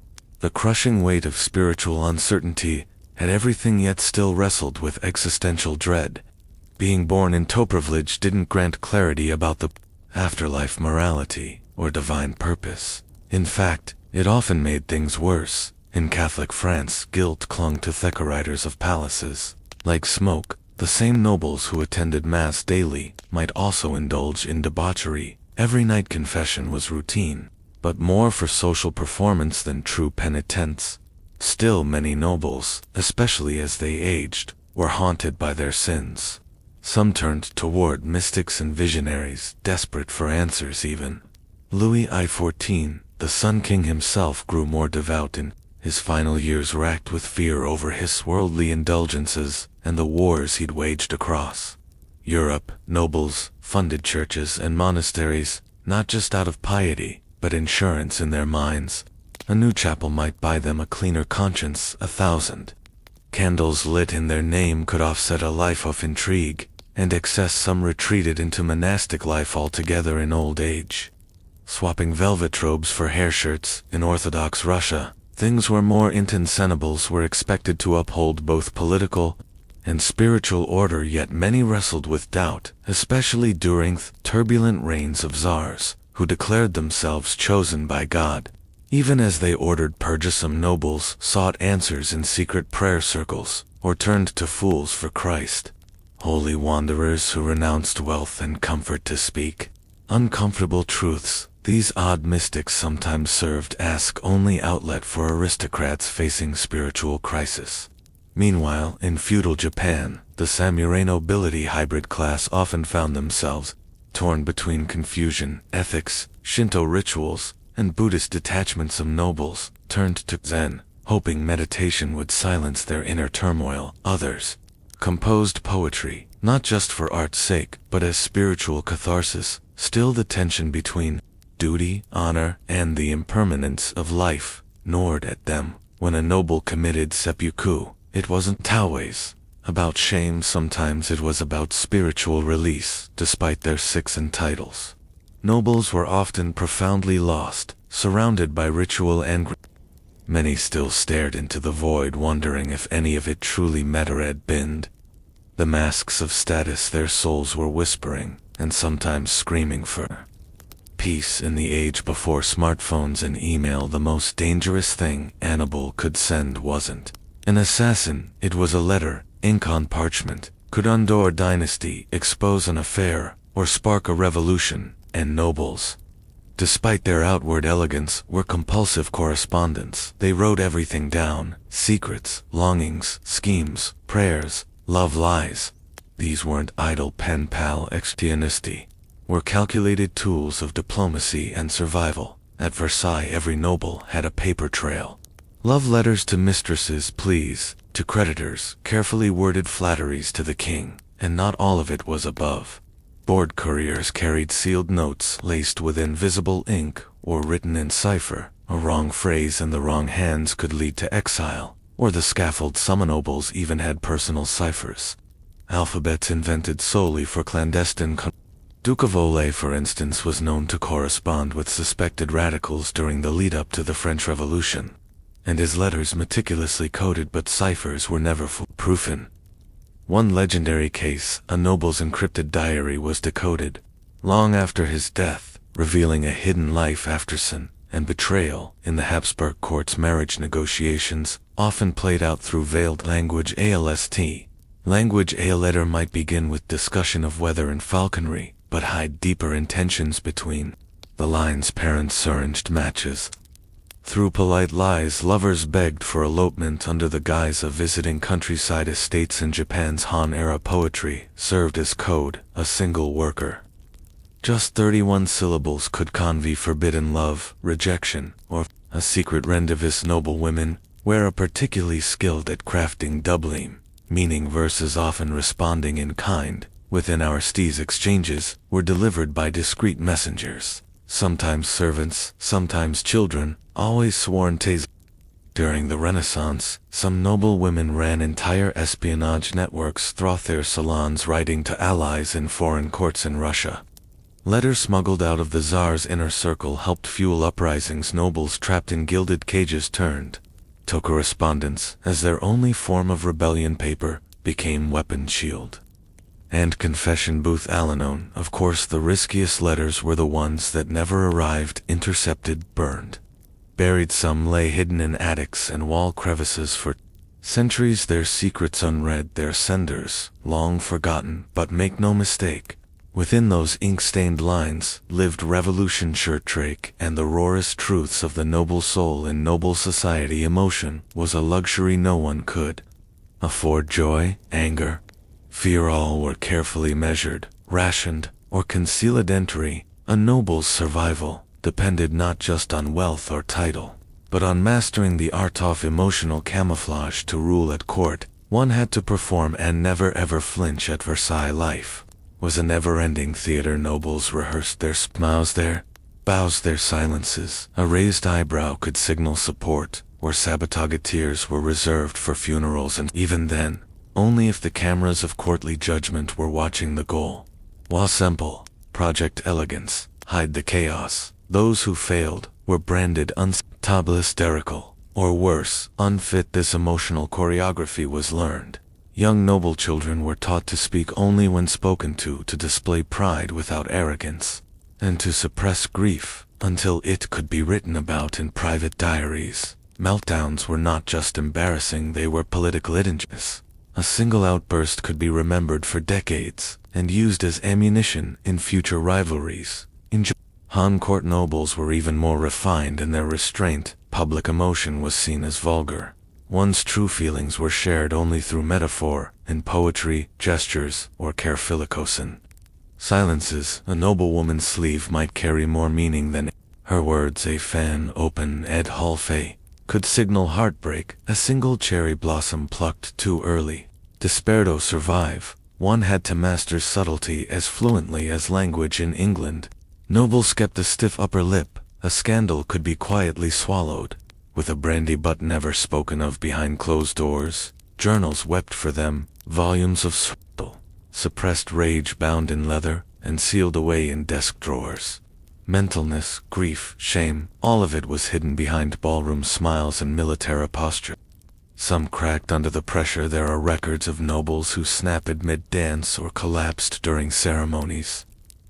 The crushing weight of spiritual uncertainty had everything, yet still wrestled with existential dread. Being born into privilege didn't grant clarity about the afterlife, morality, or divine purpose. In fact, it often made things worse. In Catholic France, guilt clung to thicker riders of palaces. Like smoke, the same nobles who attended Mass daily might also indulge in debauchery. Every night confession was routine, but more for social performance than true penitence. Still, many nobles, especially as they aged, were haunted by their sins. Some turned toward mystics and visionaries, desperate for answers even. Louis XIV, the Sun King himself, grew more devout in his final years, racked with fear over his worldly indulgences and the wars he'd waged across Europe. Nobles funded churches and monasteries, not just out of piety, but insurance in their minds. A new chapel might buy them a cleaner conscience. 1,000 candles lit in their name could offset a life of intrigue and excess. Some retreated into monastic life altogether in old age, swapping velvet robes for hair shirts. In Orthodox Russia, things were more intense. Nobles were expected to uphold both political and spiritual order, yet many wrestled with doubt, especially during turbulent reigns of czars who declared themselves chosen by God. Even as they ordered purges, some nobles sought answers in secret prayer circles or turned to fools for Christ. Holy wanderers who renounced wealth and comfort to speak uncomfortable truths. These odd mystics sometimes served as only outlet for aristocrats facing spiritual crisis. Meanwhile, in feudal Japan, the samurai nobility hybrid class often found themselves torn between Confucian ethics, Shinto rituals, and Buddhist detachment. Some nobles turned to Zen, hoping meditation would silence their inner turmoil. Others composed poetry, not just for art's sake, but as spiritual catharsis. Still, the tension between duty, honor, and the impermanence of life gnawed at them. When a noble committed seppuku, it wasn't always about shame. Sometimes it was about spiritual release. Despite their six and titles, nobles were often profoundly lost, surrounded by ritual and many still stared into the void, wondering if any of it truly mattered. Had been the masks of status their souls were whispering, and sometimes screaming for peace. In the age before smartphones and email, the most dangerous thing Annabelle could send wasn't an assassin, it was a letter. Ink on parchment could undo a dynasty, expose an affair, or spark a revolution. And nobles, despite their outward elegance, were compulsive correspondents. They wrote everything down: secrets, longings, schemes, prayers, love, lies. These weren't idle pen pal extianisti, were calculated tools of diplomacy and survival. At Versailles, every noble had a paper trail. Love letters to mistresses, pleas to creditors, carefully worded flatteries to the king, and not all of it was above board. Couriers carried sealed notes laced with invisible ink or written in cipher. A wrong phrase in the wrong hands could lead to exile or the scaffold. Some nobles even had personal ciphers, alphabets invented solely for clandestine Duke of Olay, for instance, was known to correspond with suspected radicals during the lead-up to the French Revolution, and his letters meticulously coded, but ciphers were never foolproof. In one legendary case, a noble's encrypted diary was decoded long after his death, revealing a hidden life after sin and betrayal. In the Habsburg courts, marriage negotiations often played out through veiled language. ALST language. A letter might begin with discussion of weather and falconry, but hide deeper intentions between the lines. Parents arranged matches. Through polite lies, lovers begged for elopement under the guise of visiting countryside estates. In Japan's Han-era, poetry served as code. A single worker, just 31 syllables, could convey forbidden love, rejection, or a secret rendezvous. Noble women were particularly skilled at crafting doubling, meaning verses often responding in kind. Within our these exchanges were delivered by discreet messengers, sometimes servants, sometimes children, always sworn to. During the Renaissance, some noble women ran entire espionage networks through their salons, writing to allies in foreign courts in Russia. Letters smuggled out of the Tsar's inner circle helped fuel uprisings. Nobles trapped in gilded cages turned to correspondence as their only form of rebellion. Paper became weapon, shield, and confession booth. Al-Anon, of course, the riskiest letters were the ones that never arrived. Intercepted, burned, buried. Some lay hidden in attics and wall crevices for centuries, their secrets unread, their senders long forgotten. But make no mistake, within those ink-stained lines lived revolution, shirtrake, and the rawest truths of the noble soul in noble society. Emotion was a luxury no one could afford. Joy, anger, fear, all were carefully measured, rationed, or concealed. A noble's survival depended not just on wealth or title, but on mastering the art of emotional camouflage. To rule at court, one had to perform and never ever flinch. At Versailles, life was a never-ending theater. Nobles rehearsed their smiles, their bows, their silences. A raised eyebrow could signal support, or sabotageteers were reserved for funerals, and even then, only if the cameras of courtly judgment were watching. The goal was simple: Project Elegance, hide the chaos. Those who failed were branded untable, hysterical, or worse, unfit. This emotional choreography was learned. Young noble children were taught to speak only when spoken to display pride without arrogance, and to suppress grief until it could be written about in private diaries. Meltdowns were not just embarrassing, they were political images. A single outburst could be remembered for decades and used as ammunition in future rivalries. In Han court, nobles were even more refined in their restraint. Public emotion was seen as vulgar. One's true feelings were shared only through metaphor, in poetry, gestures, or carefilikosin silences. A noblewoman's sleeve might carry more meaning than her words. A fan open ed halfe could signal heartbreak, a single cherry blossom plucked too early. Desperado survive, one had to master subtlety as fluently as language in England. Nobles kept a stiff upper lip, a scandal could be quietly swallowed, with a brandy butt never spoken of behind closed doors. Journals wept for them, volumes of suppressed rage bound in leather and sealed away in desk drawers. Mentalness, grief, shame, all of it was hidden behind ballroom smiles and military posture. Some cracked under the pressure. There are records of nobles who snapped mid-dance or collapsed during ceremonies,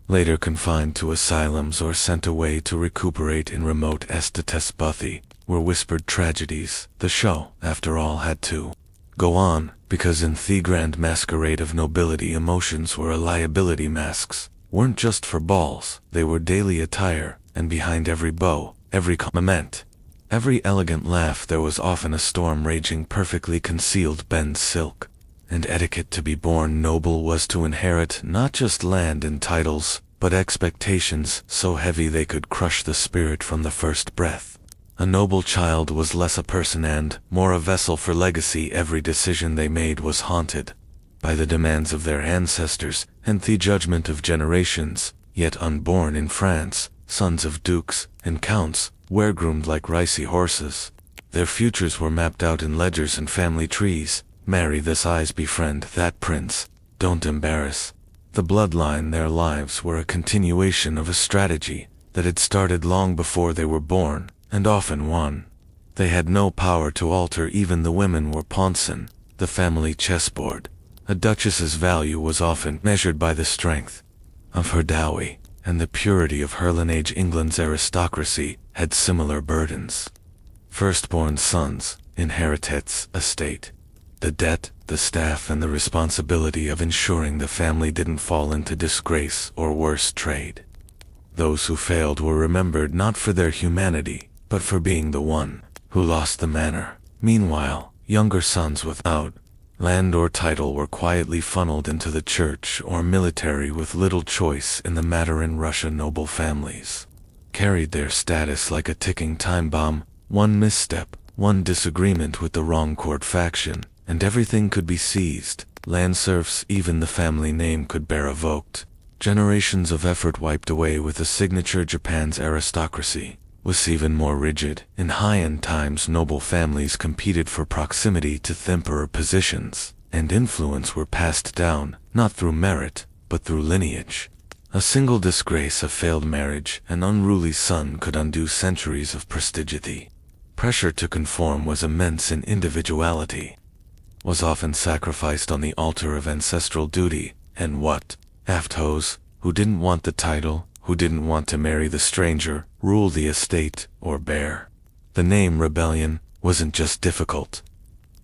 later confined to asylums or sent away to recuperate in remote estates. Buffy were whispered tragedies. The show, after all, had to go on, because in the grand masquerade of nobility, emotions were a liability. Masks weren't just for balls, they were daily attire, and behind every bow, every compliment, every elegant laugh there was often a storm raging, perfectly concealed bend silk. And etiquette. To be born noble was to inherit not just land and titles, but expectations so heavy they could crush the spirit from the first breath. A noble child was less a person and more a vessel for legacy. Every decision they made was haunted by the demands of their ancestors and the judgment of generations. Yet unborn in France, sons of dukes and counts were groomed like ricey horses. Their futures were mapped out in ledgers and family trees. Marry this eyes, befriend that prince, don't embarrass the bloodline. Their lives were a continuation of a strategy that had started long before they were born, and often won. They had no power to alter. Even the women were pawns in the family chessboard. A duchess's value was often measured by the strength of her dowry, and the purity of her lineage. England's aristocracy had similar burdens. Firstborn sons inherited estate, the debt, the staff, and the responsibility of ensuring the family didn't fall into disgrace or worse, trade. Those who failed were remembered not for their humanity, but for being the one who lost the manor. Meanwhile, younger sons without land or title were quietly funneled into the church or military with little choice in the matter. In Russia, noble families carried their status like a ticking time bomb. One misstep, one disagreement with the wrong court faction, and everything could be seized. Land serfs, even the family name could be revoked. Generations of effort wiped away with a signature. Japan's aristocracy was even more rigid. In high-end times, noble families competed for proximity to emperor positions, and influence were passed down, not through merit, but through lineage. A single disgrace, a failed marriage, an unruly son could undo centuries of prestigity. Pressure to conform was immense, and individuality was often sacrificed on the altar of ancestral duty. And what? Aftos, who didn't want the title, who didn't want to marry the stranger, rule the estate, or bear the name rebellion, wasn't just difficult.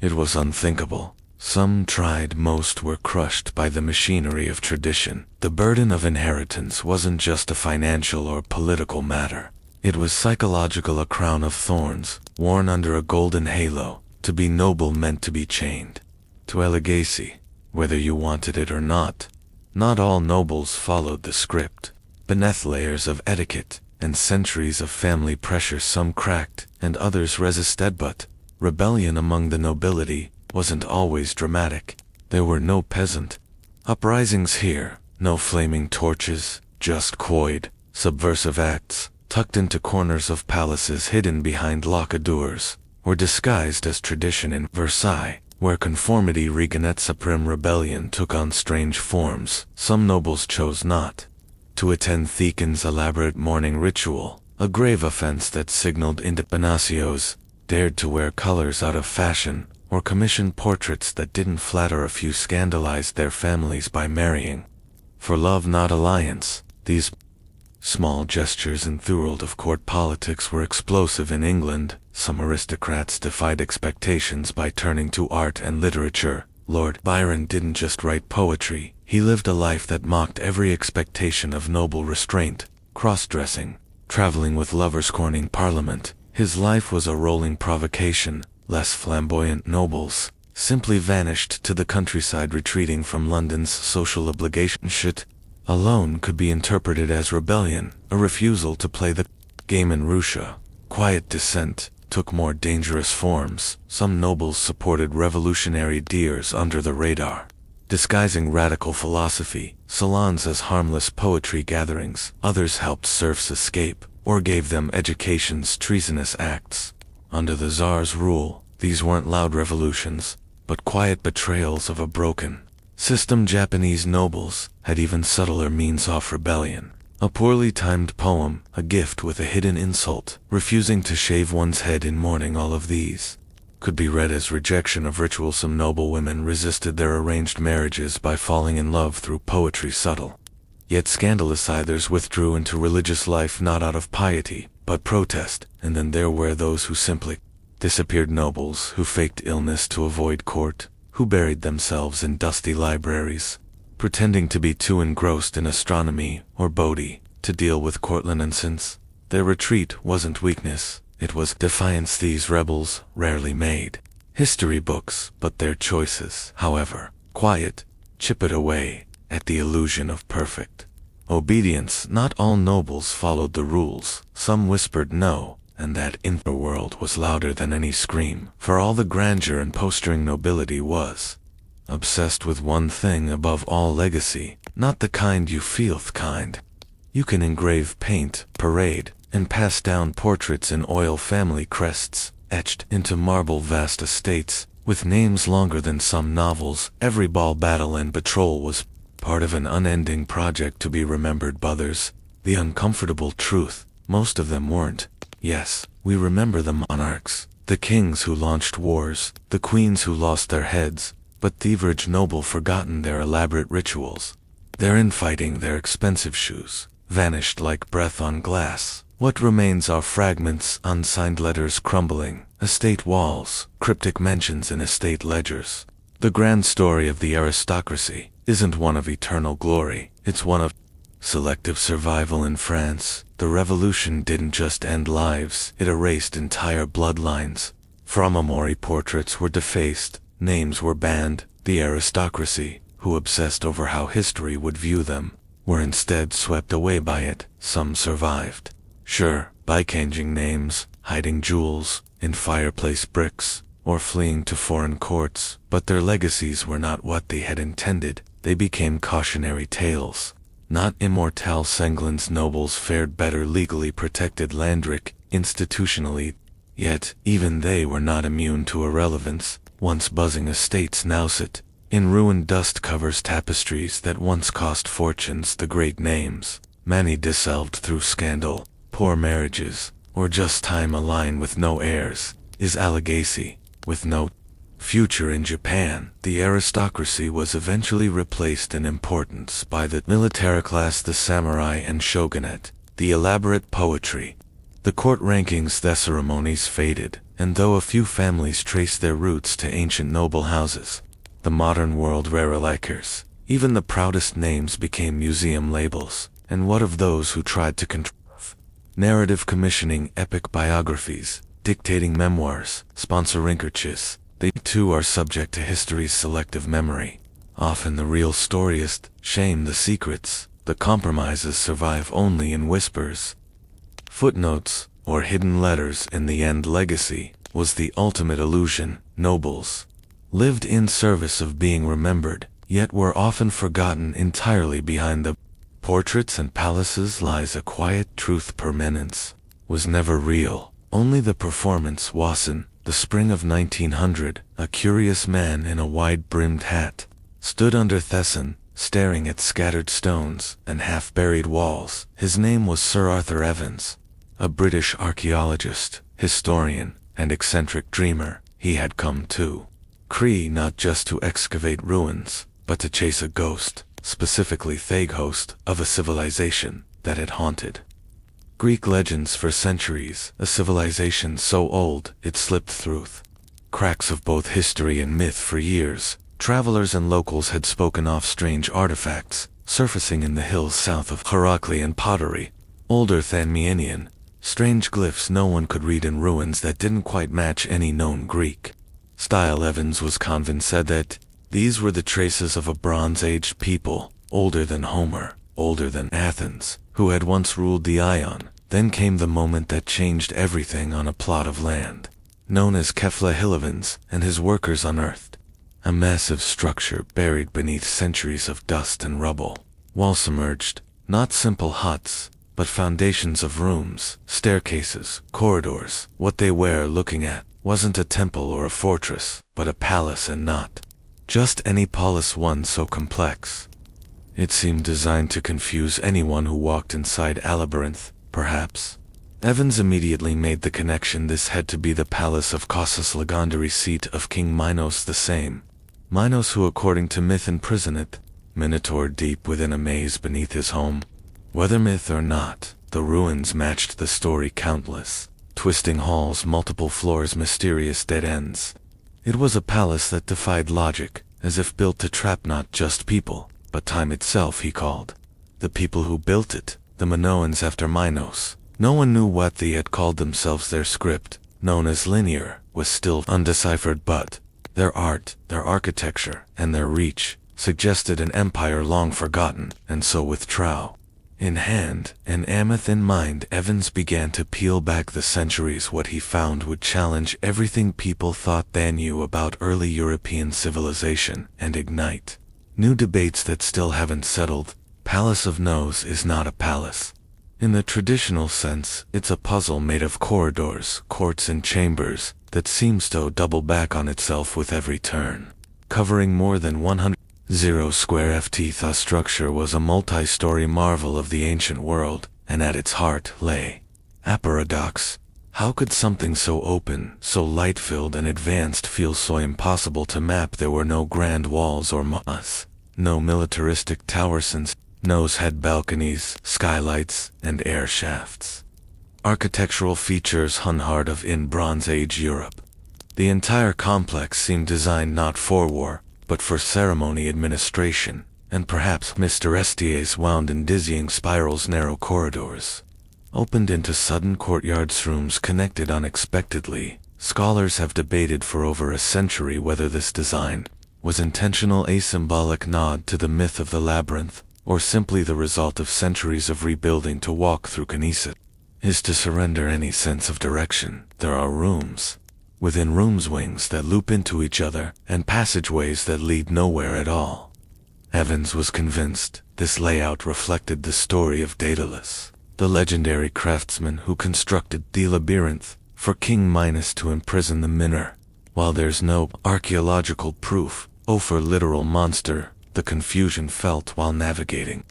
It was unthinkable. Some tried, most were crushed by the machinery of tradition. The burden of inheritance wasn't just a financial or political matter. It was psychological, a crown of thorns, worn under a golden halo. To be noble meant to be chained to a legacy, whether you wanted it or not. Not all nobles followed the script. Beneath layers of etiquette and centuries of family pressure, some cracked and others resisted, but rebellion among the nobility wasn't always dramatic. There were no peasant uprisings here, no flaming torches, just coy, subversive acts, tucked into corners of palaces, hidden behind locked doors, or disguised as tradition. In Versailles, where conformity regnait supreme, rebellion took on strange forms. Some nobles chose not to attend Thekin's elaborate mourning ritual, a grave offense that signaled independence, dared to wear colors out of fashion, or commission portraits that didn't flatter a few, scandalized their families by marrying for love, not alliance. These small gestures in the world of court politics were explosive. In England, some aristocrats defied expectations by turning to art and literature. Lord Byron didn't just write poetry, he lived a life that mocked every expectation of noble restraint. Cross-dressing, traveling with lovers, courting Parliament, his life was a rolling provocation. Less flamboyant nobles simply vanished to the countryside, retreating from London's social obligation. Shit alone could be interpreted as rebellion, a refusal to play the game. In Russia, quiet dissent took more dangerous forms. Some nobles supported revolutionary ideas under the radar, disguising radical philosophy, salons as harmless poetry gatherings. Others helped serfs escape, or gave them education's treasonous acts. Under the Tsar's rule, these weren't loud revolutions, but quiet betrayals of a broken system. Japanese nobles had even subtler means of rebellion. A poorly timed poem, a gift with a hidden insult, refusing to shave one's head in mourning. All of these could be read as rejection of ritual. Some noble women resisted their arranged marriages by falling in love through poetry. Subtle, yet scandalous. Others withdrew into religious life not out of piety, but protest. And then there were those who simply disappeared. Nobles who faked illness to avoid court, who buried themselves in dusty libraries, pretending to be too engrossed in astronomy or Bodhi to deal with courtly nonsense. Their retreat wasn't weakness, it was defiance. These rebels rarely made history books, but their choices, however quiet, chipped away at the illusion of perfect obedience. Not all nobles followed the rules. Some whispered no, and that interworld was louder than any scream. For all the grandeur and posturing, nobility was obsessed with one thing above all: legacy. Not the kind you feel, the kind you can engrave, paint, parade, and pass down. Portraits in oil, family crests, etched into marble. Vast estates, with names longer than some novels. Every ball, battle, and patrol was part of an unending project to be remembered by others. The uncomfortable truth: most of them weren't. Yes, we remember the monarchs, the kings who launched wars, the queens who lost their heads, but the average noble forgotten their elaborate rituals, their infighting, their expensive shoes, vanished like breath on glass. What remains are fragments, unsigned letters crumbling, estate walls, cryptic mentions in estate ledgers. The grand story of the aristocracy isn't one of eternal glory, it's one of selective survival. In France, the revolution didn't just end lives, it erased entire bloodlines. From portraits were defaced, names were banned. The aristocracy, who obsessed over how history would view them, were instead swept away by it. Some survived, sure, by changing names, hiding jewels in fireplace bricks, or fleeing to foreign courts, but their legacies were not what they had intended. They became cautionary tales, not immortal sanguines. Nobles fared better, legally protected, Landrick, institutionally, yet even they were not immune to irrelevance. Once buzzing estates now sit in ruined, dust covers tapestries that once cost fortunes. The great names, many dissolved through scandal, poor marriages, or just time. A line with no heirs is a legacy with no future. In Japan, the aristocracy was eventually replaced in importance by the military class, the samurai and shogunate. The elaborate poetry, the court rankings, the ceremonies faded, and though a few families traced their roots to ancient noble houses, the modern world relicers, even the proudest names became museum labels. And what of those who tried to control narrative, commissioning epic biographies, dictating memoirs, sponsoring churches? They too are subject to history's selective memory. Often the real storyist shame the secrets. The compromises survive only in whispers, footnotes, or hidden letters. In the end, legacy was the ultimate illusion. Nobles lived in service of being remembered, yet were often forgotten entirely. Behind the portraits and palaces lies a quiet truth: permanence was never real, only the performance. Wasson, the spring of 1900, a curious man in a wide-brimmed hat stood under Thesson, staring at scattered stones and half-buried walls. His name was Sir Arthur Evans, a British archaeologist, historian, and eccentric dreamer. He had come to Cree not just to excavate ruins, but to chase a ghost, specifically the ghost of a civilization that had haunted Greek legends for centuries, a civilization so old it slipped through cracks of both history and myth for years. Travelers and locals had spoken of strange artifacts surfacing in the hills south of Heraclean pottery, older than Mienian, strange glyphs no one could read in ruins that didn't quite match any known Greek style. Evans was convinced that these were the traces of a Bronze Age people, older than Homer, older than Athens, who had once ruled the Ion. Then came the moment that changed everything on a plot of land, known as Kefla Hillavans, and his workers unearthed a massive structure buried beneath centuries of dust and rubble. Wall submerged, not simple huts, but foundations of rooms, staircases, corridors. What they were looking at wasn't a temple or a fortress, but a palace, and not just any palace, one so complex it seemed designed to confuse anyone who walked inside. A labyrinth, perhaps. Evans immediately made the connection. This had to be the palace of Kossus, legendary seat of King Minos, the same Minos who, according to myth, imprisoned it, Minotaur deep within a maze beneath his home. Whether myth or not, the ruins matched the story. Countless twisting halls, multiple floors, mysterious dead ends. It was a palace that defied logic, as if built to trap not just people, but time itself. He called the people who built it the Minoans, after Minos. No one knew what they had called themselves. Their script, known as linear, was still undeciphered, but their art, their architecture, and their reach suggested an empire long forgotten. And so, with trowel in hand and Ameth in mind, Evans began to peel back the centuries. What he found would challenge everything people thought they knew about early European civilization, and ignite new debates that still haven't settled. Palace of Nose is not a palace in the traditional sense. It's a puzzle made of corridors, courts, and chambers that seems to double back on itself with every turn. Covering more than 100 square ft, the structure was a multi-story marvel of the ancient world, and at its heart lay a paradox. How could something so open, so light-filled and advanced feel so impossible to map? There were no grand walls or moats, no militaristic towers. Nose had balconies, skylights, and air shafts. Architectural features unheard of in Bronze Age Europe. The entire complex seemed designed not for war, but for ceremony, administration, and perhaps mysteries wound in dizzying spirals. Narrow corridors opened into sudden courtyards, rooms connected unexpectedly. Scholars have debated for over a century whether this design was intentional, a symbolic nod to the myth of the labyrinth, or simply the result of centuries of rebuilding. To walk through Knesset is to surrender any sense of direction. There are rooms within rooms, wings that loop into each other, and passageways that lead nowhere at all. Evans was convinced this layout reflected the story of Daedalus, the legendary craftsman who constructed the labyrinth for King Minos to imprison the Minor. While there's no archaeological proof, for literal monster, the confusion felt while navigating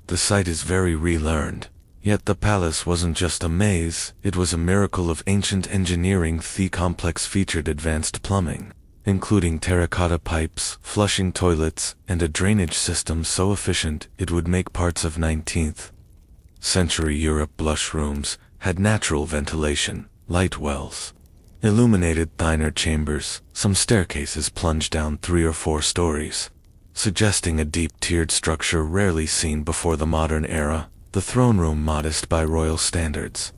the site is very relearned. Yet the palace wasn't just a maze, it was a miracle of ancient engineering. The complex featured advanced plumbing, including terracotta pipes, flushing toilets, and a drainage system so efficient it would make parts of 19th century Europe blush. Rooms had natural ventilation, light wells, illuminated inner chambers. Some staircases plunged down 3 or 4 stories, suggesting a deep-tiered structure rarely seen before the modern era. The throne room, modest by royal standards,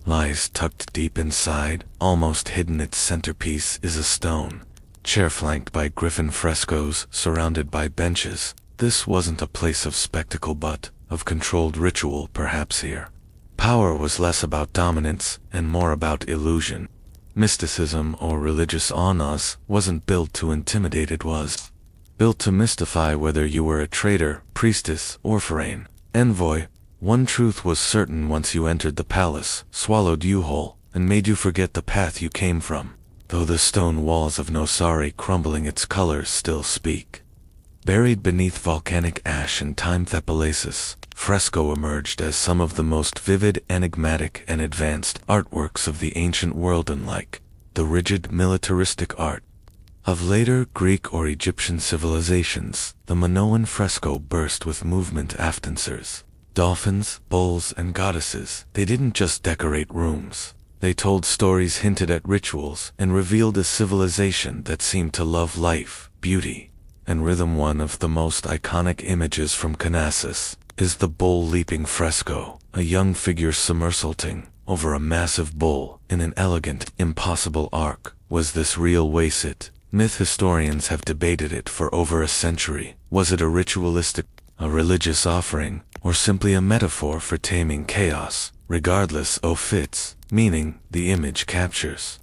lies tucked deep inside. Almost hidden, its centerpiece is a stone chair flanked by griffin frescoes, surrounded by benches. This wasn't a place of spectacle but of controlled ritual. Perhaps here power was less about dominance and more about illusion. Mysticism, or religious awe, wasn't built to intimidate, it was built to mystify. Whether you were a trader, priestess, or foreign envoy, one truth was certain: once you entered, the palace swallowed you whole and made you forget the path you came from. Though the stone walls of Nosari crumbling, its colors still speak. Buried beneath volcanic ash and time, the palaces fresco emerged as some of the most vivid, enigmatic, and advanced artworks of the ancient world. Unlike the rigid, militaristic art of later Greek or Egyptian civilizations, the Minoan fresco burst with movement. Aftensers, dolphins, bulls, and goddesses. They didn't just decorate rooms. They told stories, hinted at rituals, and revealed a civilization that seemed to love life, beauty, and rhythm. One of the most iconic images from Cannabis is the bull leaping fresco, a young figure somersaulting over a massive bull in an elegant, impossible arc. Was this real? Was it myth? Historians have debated it for over a century. Was it a ritualistic, a religious offering, or simply a metaphor for taming chaos? regardless of fits, meaning the image captures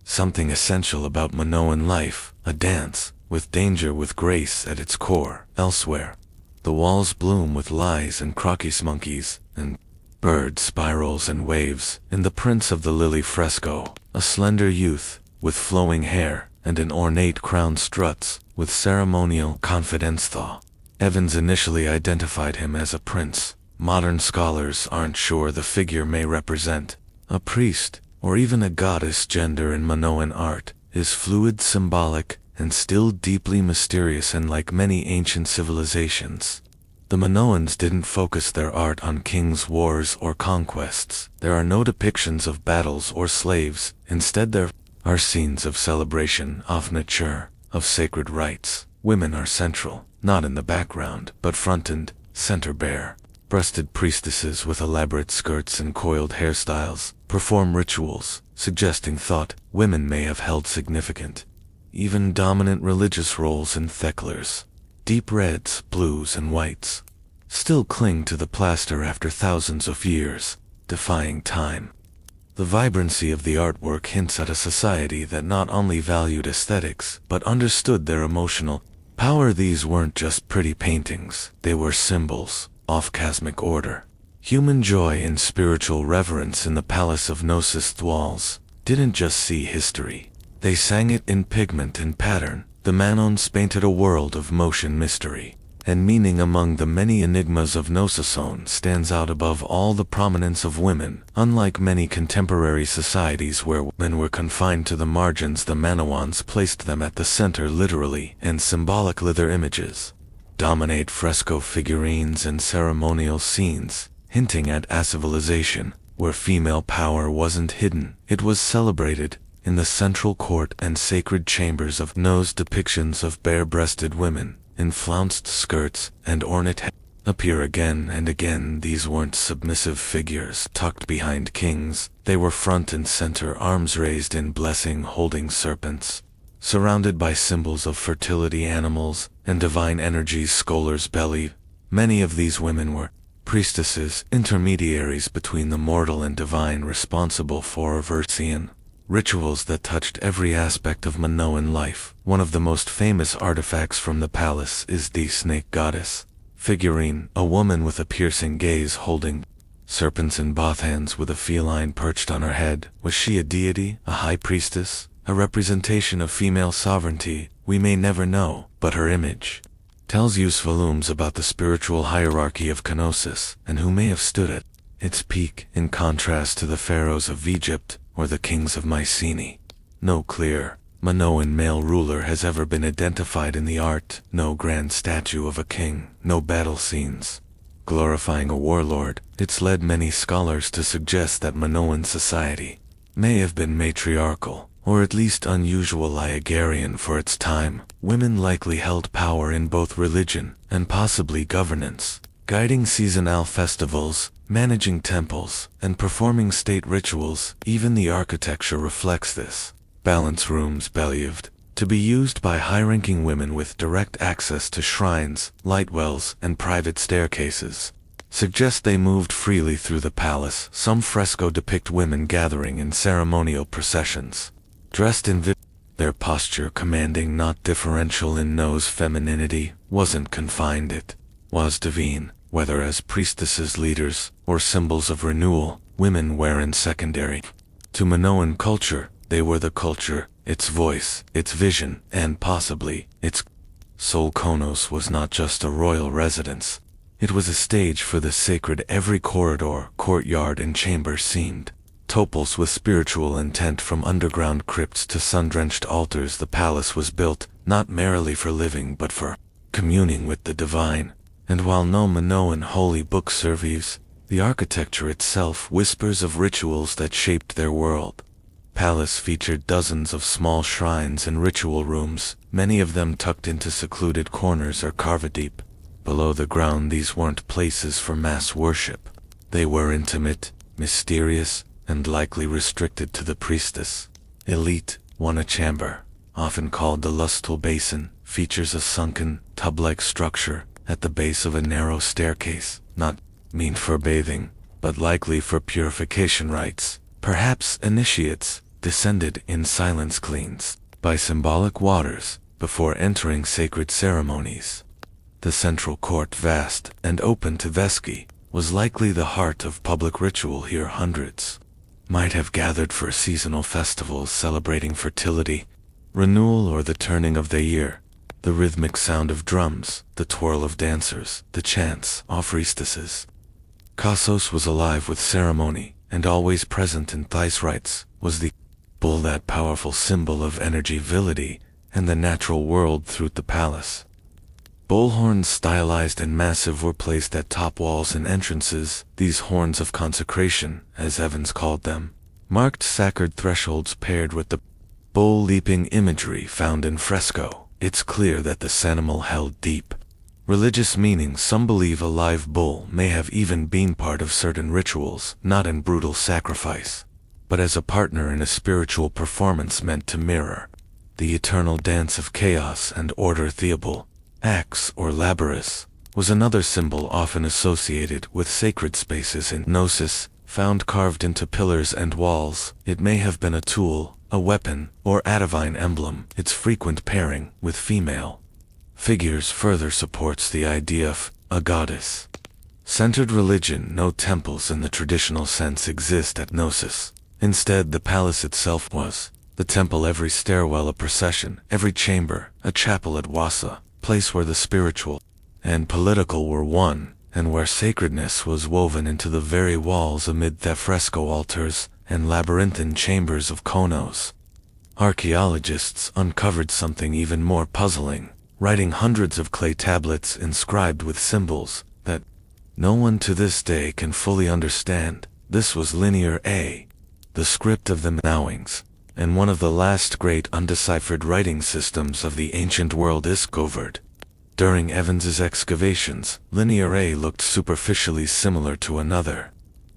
something essential about Minoan life, a dance, with danger with grace at its core. Elsewhere, the walls bloom with lies and crocus monkeys, and bird spirals and waves. In the Prince of the Lily fresco, a slender youth, with flowing hair, and an ornate crown struts, with ceremonial confidence. Thaw. Evans initially identified him as a prince. Modern scholars aren't sure the figure may represent a priest, or even a goddess. Gender in Minoan art is fluid, symbolic, and still deeply mysterious, and like many ancient civilizations, the Minoans didn't focus their art on kings, wars, or conquests. There are no depictions of battles or slaves. Instead, there are scenes of celebration, of nature, of sacred rites. Women are central, not in the background, but front and center. Bare-breasted priestesses with elaborate skirts and coiled hairstyles perform rituals, suggesting thought. Women may have held significant, even dominant religious roles in Thecklers. Deep reds, blues, and whites still cling to the plaster after thousands of years, defying time. The vibrancy of the artwork hints at a society that not only valued aesthetics, but understood their emotional power. These weren't just pretty paintings, they were symbols of cosmic order. Human joy and spiritual reverence in the Palace of Gnosis. Walls didn't just see history, they sang it in pigment and pattern. The Minoans painted a world of motion, mystery, and meaning. Among the many enigmas of Gnosis stands out above all the prominence of women. Unlike many contemporary societies where women were confined to the margins, the Minoans placed them at the center, literally and symbolically. Their images dominate fresco figurines and ceremonial scenes, hinting at a civilization where female power wasn't hidden, it was celebrated. In the central court and sacred chambers of Gnos, depictions of bare-breasted women in flounced skirts and ornate heads appear again and again. These weren't submissive figures tucked behind kings, they were front and center, arms raised in blessing, holding serpents, surrounded by symbols of fertility, animals, and divine energies. Scholars believe many of these women were priestesses, intermediaries between the mortal and divine, responsible for Aversian rituals that touched every aspect of Minoan life. One of the most famous artifacts from the palace is the snake goddess figurine, a woman with a piercing gaze holding serpents in both hands with a feline perched on her head. Was she a deity, a high priestess, a representation of female sovereignty? We may never know, but her image tells us volumes about the spiritual hierarchy of Knossos and who may have stood at its peak. In contrast to the pharaohs of Egypt or the kings of Mycenae, no clear Minoan male ruler has ever been identified in the art. No grand statue of a king, no battle scenes glorifying a warlord. It's led many scholars to suggest that Minoan society may have been matriarchal, or at least unusual agrarian for its time. Women likely held power in both religion and possibly governance, guiding seasonal festivals, managing temples, and performing state rituals. Even the architecture reflects this. Balance rooms believed to be used by high-ranking women with direct access to shrines, light wells, and private staircases suggest they moved freely through the palace. Some fresco depict women gathering in ceremonial processions, dressed in their posture commanding, not differential in Gnos. Femininity wasn't confined, it was divine. Whether as priestesses, leaders, or symbols of renewal, women weren't secondary to Minoan culture. They were the culture, its voice, its vision, and possibly its soul. Konos was not just a royal residence, it was a stage for the sacred. Every corridor, courtyard, and chamber seemed temples with spiritual intent. From underground crypts to sun-drenched altars, the palace was built not merely for living but for communing with the divine. And while no Minoan holy book survives, the architecture itself whispers of rituals that shaped their world. Palace featured dozens of small shrines and ritual rooms, many of them tucked into secluded corners or carved deep below the ground. These weren't places for mass worship. They were intimate, mysterious, and likely restricted to the priestess elite. One chamber, often called the lustral basin, features a sunken, tub-like structure at the base of a narrow staircase, not meant for bathing, but likely for purification rites. Perhaps initiates descended in silence cleansed by symbolic waters before entering sacred ceremonies. The central court, vast and open to Vesky, was likely the heart of public ritual here. Hundreds might have gathered for seasonal festivals celebrating fertility, renewal, or the turning of the year. The rhythmic sound of drums, the twirl of dancers, the chants of priestesses. Kossos was alive with ceremony, and always present in thrice rites was the bull, that powerful symbol of energy, virility, and the natural world through the palace. Bull horns, stylized and massive, were placed at top walls and entrances. These horns of consecration, as Evans called them, marked sacred thresholds paired with the bull leaping imagery found in fresco. It's clear that this animal held deep religious meaning. Some believe a live bull may have even been part of certain rituals, not in brutal sacrifice, but as a partner in a spiritual performance meant to mirror the eternal dance of chaos and order. Theobald axe or labyrinth was another symbol often associated with sacred spaces in Gnosis, found carved into pillars and walls. It may have been a tool, a weapon, or a divine emblem. Its frequent pairing with female figures further supports the idea of a goddess-centered religion. No temples in the traditional sense exist at Gnosis. Instead, the palace itself was the temple. Every stairwell a procession, every chamber a chapel at Wasa, place where the spiritual and political were one, and where sacredness was woven into the very walls amid the fresco altars and labyrinthine chambers of Konos. Archaeologists uncovered something even more puzzling, writing hundreds of clay tablets inscribed with symbols that no one to this day can fully understand. This was Linear A, the script of the Minoans, and one of the last great undeciphered writing systems of the ancient world. Discovered during Evans's excavations, Linear A looked superficially similar to another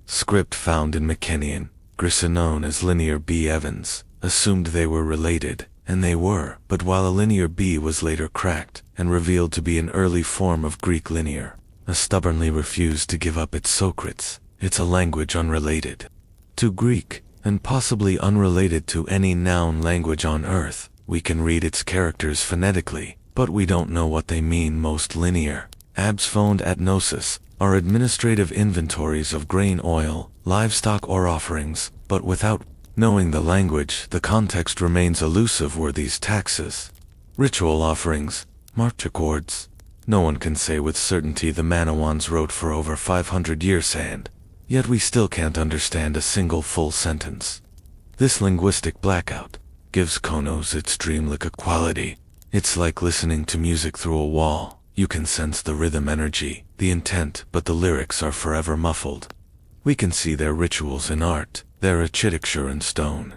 script found in Mycenaean Greece known as Linear B. Evans assumed they were related, and they were, but while a Linear B was later cracked and revealed to be an early form of Greek Linear, a stubbornly refused to give up its Socrates. It's a language unrelated to Greek, and possibly unrelated to any known language on Earth. We can read its characters phonetically, but we don't know what they mean. Most linear abs found at Gnosis are administrative inventories of grain, oil, livestock, or offerings, but without knowing the language, the context remains elusive. Were these taxes, ritual offerings, march accords? No one can say with certainty. The Manawans wrote for over 500 years, and yet we still can't understand a single full sentence. This linguistic blackout gives Konos its dreamlike quality. It's like listening to music through a wall. You can sense the rhythm, energy, the intent, but the lyrics are forever muffled. We can see their rituals in art, their architecture in stone,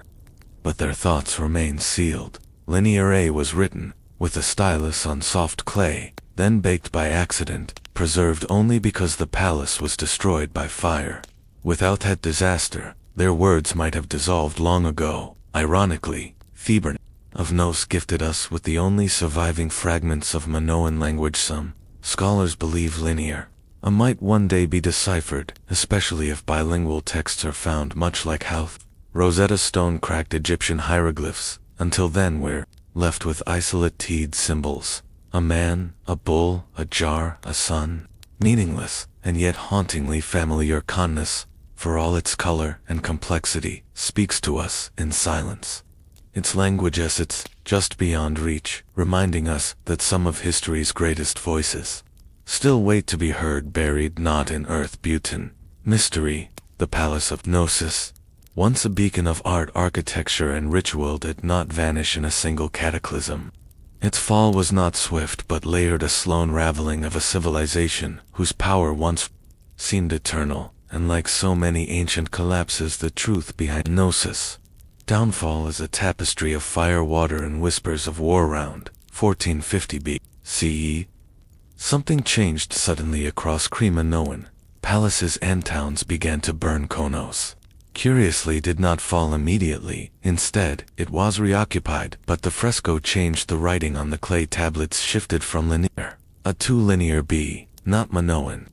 but their thoughts remain sealed. Linear A was written with a stylus on soft clay, then baked by accident, preserved only because the palace was destroyed by fire. Without that disaster, their words might have dissolved long ago. Ironically, Theban of Nos gifted us with the only surviving fragments of Minoan language. Some scholars believe Linear A might one day be deciphered, especially if bilingual texts are found, much like how Rosetta Stone cracked Egyptian hieroglyphs. Until then we're left with isolated symbols. A man, a bull, a jar, a sun. Meaningless, and yet hauntingly familiar. Calmness, for all its color and complexity, speaks to us in silence. Its language as it's just beyond reach, reminding us that some of history's greatest voices still wait to be heard, buried not in earth. Bhutan. Mystery, the Palace of Gnosis. Once a beacon of art, architecture, and ritual, did not vanish in a single cataclysm. Its fall was not swift but layered, a slow unraveling of a civilization whose power once seemed eternal, and like so many ancient collapses, the truth behind Gnosis' downfall is a tapestry of fire, water, and whispers of war. Around 1450 BCE, something changed suddenly across Kremanoan. Palaces and towns began to burn. Konos, curiously, did not fall immediately. Instead, it was reoccupied, but the fresco changed. The writing on the clay tablets shifted from linear A to Linear B, not Minoan,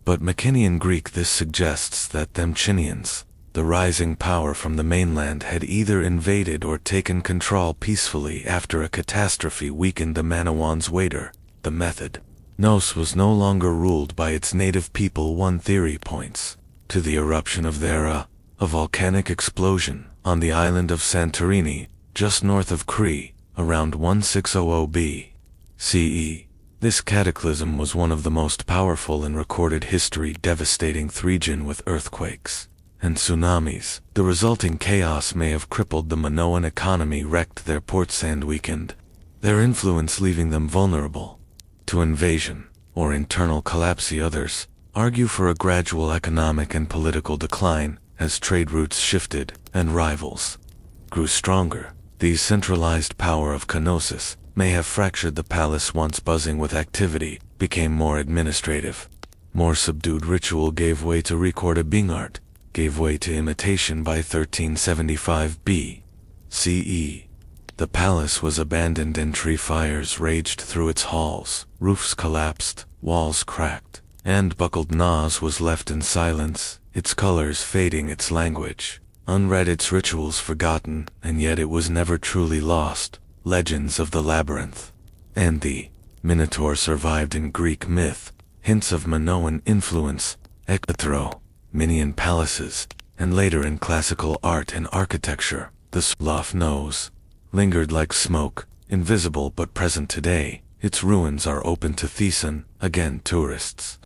But Mycenaean Greek this suggests that them Chinians, the rising power from the mainland, had either invaded or taken control peacefully after a catastrophe weakened the Manawan's waiter, the method. Nos was no longer ruled by its native people. One theory points to the eruption of a volcanic explosion on the island of Santorini, just north of Crete, around 1600 BCE. This cataclysm was one of the most powerful in recorded history, devastating the region with earthquakes and tsunamis. The resulting chaos may have crippled the Minoan economy, wrecked their ports, and weakened their influence, leaving them vulnerable to invasion or internal collapse. Others argue for a gradual economic and political decline as trade routes shifted and rivals grew stronger. The centralized power of kenosis may have fractured the palace, once buzzing with activity, became more administrative. More subdued ritual gave way to recording art, gave way to imitation. By 1375 BCE, the palace was abandoned and tree fires raged through its halls, roofs collapsed, walls cracked, and buckled. Nas was left in silence, its colors fading, its language unread, its rituals forgotten, and yet it was never truly lost. Legends of the labyrinth and the Minotaur survived in Greek myth, hints of Minoan influence, Minoan palaces, and later in classical art and architecture. The slough nose lingered like smoke, invisible but present today. Its ruins are open to Thesan, again tourists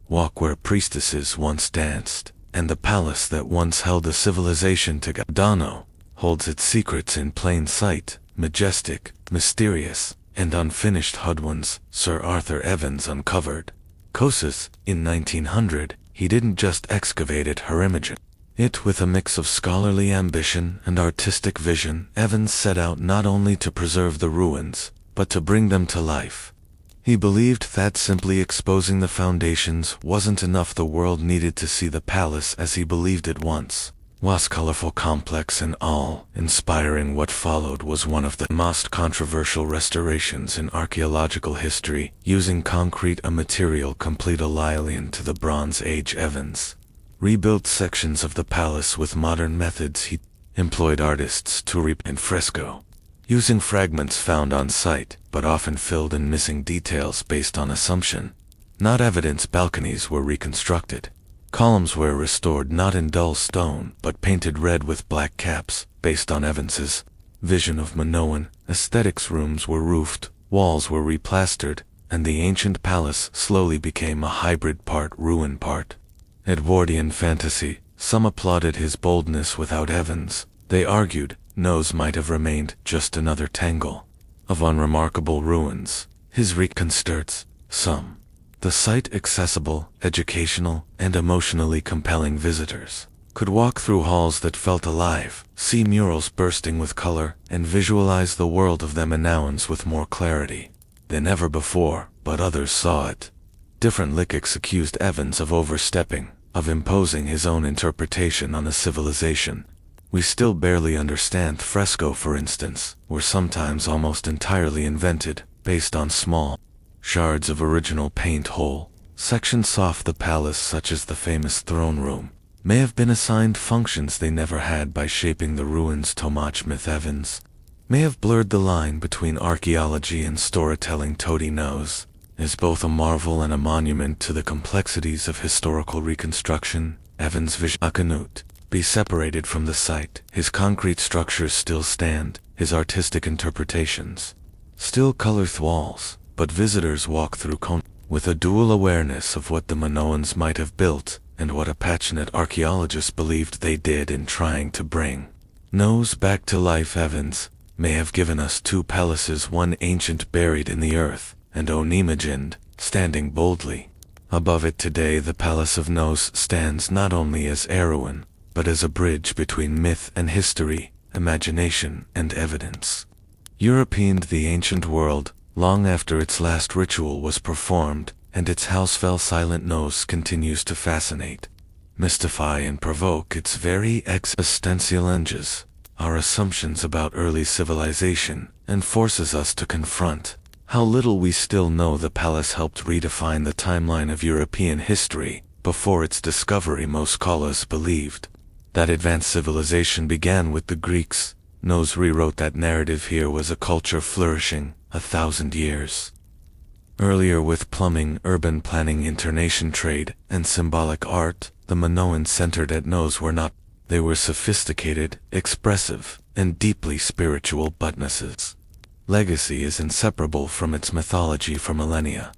walk where priestesses once danced, and the palace that once held a civilization to Dano holds its secrets in plain sight. Majestic, mysterious, and unfinished Hudwans, Sir Arthur Evans uncovered Kossuth in 1900. He didn't just excavate it, hermitage it with a mix of scholarly ambition and artistic vision. Evans set out not only to preserve the ruins, but to bring them to life. He believed that simply exposing the foundations wasn't enough. The world needed to see the palace as he believed it once was, colorful, complex, and awe-inspiring. What followed was one of the most controversial restorations in archaeological history, using concrete, a material complete alien to the Bronze Age. Evans rebuilt sections of the palace with modern methods. He employed artists to repaint in fresco, using fragments found on site, but often filled in missing details based on assumption, not evidence. Balconies were reconstructed. Columns were restored, not in dull stone, but painted red with black caps, based on Evans's vision of Minoan aesthetics. Rooms were roofed, walls were replastered, and the ancient palace slowly became a hybrid, part ruin, part Edwardian fantasy. Some applauded his boldness. Without Evans, they argued, Nos might have remained just another tangle of unremarkable ruins. His reconstructs some the site accessible, educational, and emotionally compelling. Visitors could walk through halls that felt alive, see murals bursting with color, and visualize the world of the Minoans with more clarity than ever before. But others saw it different. Lycics accused Evans of overstepping, of imposing his own interpretation on a civilization we still barely understand. Fresco, for instance, were sometimes almost entirely invented, based on small shards of original paint. Whole sections off the palace, such as the famous throne room, may have been assigned functions they never had by shaping the ruins. Tomach myth. Evans may have blurred the line between archaeology and storytelling. Todi Nos is both a marvel and a monument to the complexities of historical reconstruction. Evans' vision cannot be separated from the site. His concrete structures still stand, his artistic interpretations still color the walls, but visitors walk through with a dual awareness of what the Minoans might have built and what a passionate archaeologist believed they did in trying to bring Nos back to life. Evans may have given us two palaces, one ancient buried in the earth, and unimagined, standing boldly above it today. The Palace of Nos stands not only as a ruin, but as a bridge between myth and history, imagination and evidence. European the ancient world, long after its last ritual was performed, and its house fell silent. Nos continues to fascinate, mystify, and provoke. Its very existential edges, our assumptions about early civilization, and forces us to confront how little we still know. The palace helped redefine the timeline of European history, before its discovery, most scholars believed that advanced civilization began with the Greeks. Nose rewrote that narrative. Here was a culture flourishing 1,000 years earlier with plumbing, urban planning, internation, trade, and symbolic art. The Minoans centered at Nose were not. They were sophisticated, expressive, and deeply spiritual buttnesses. Legacy is inseparable from its mythology for millennia.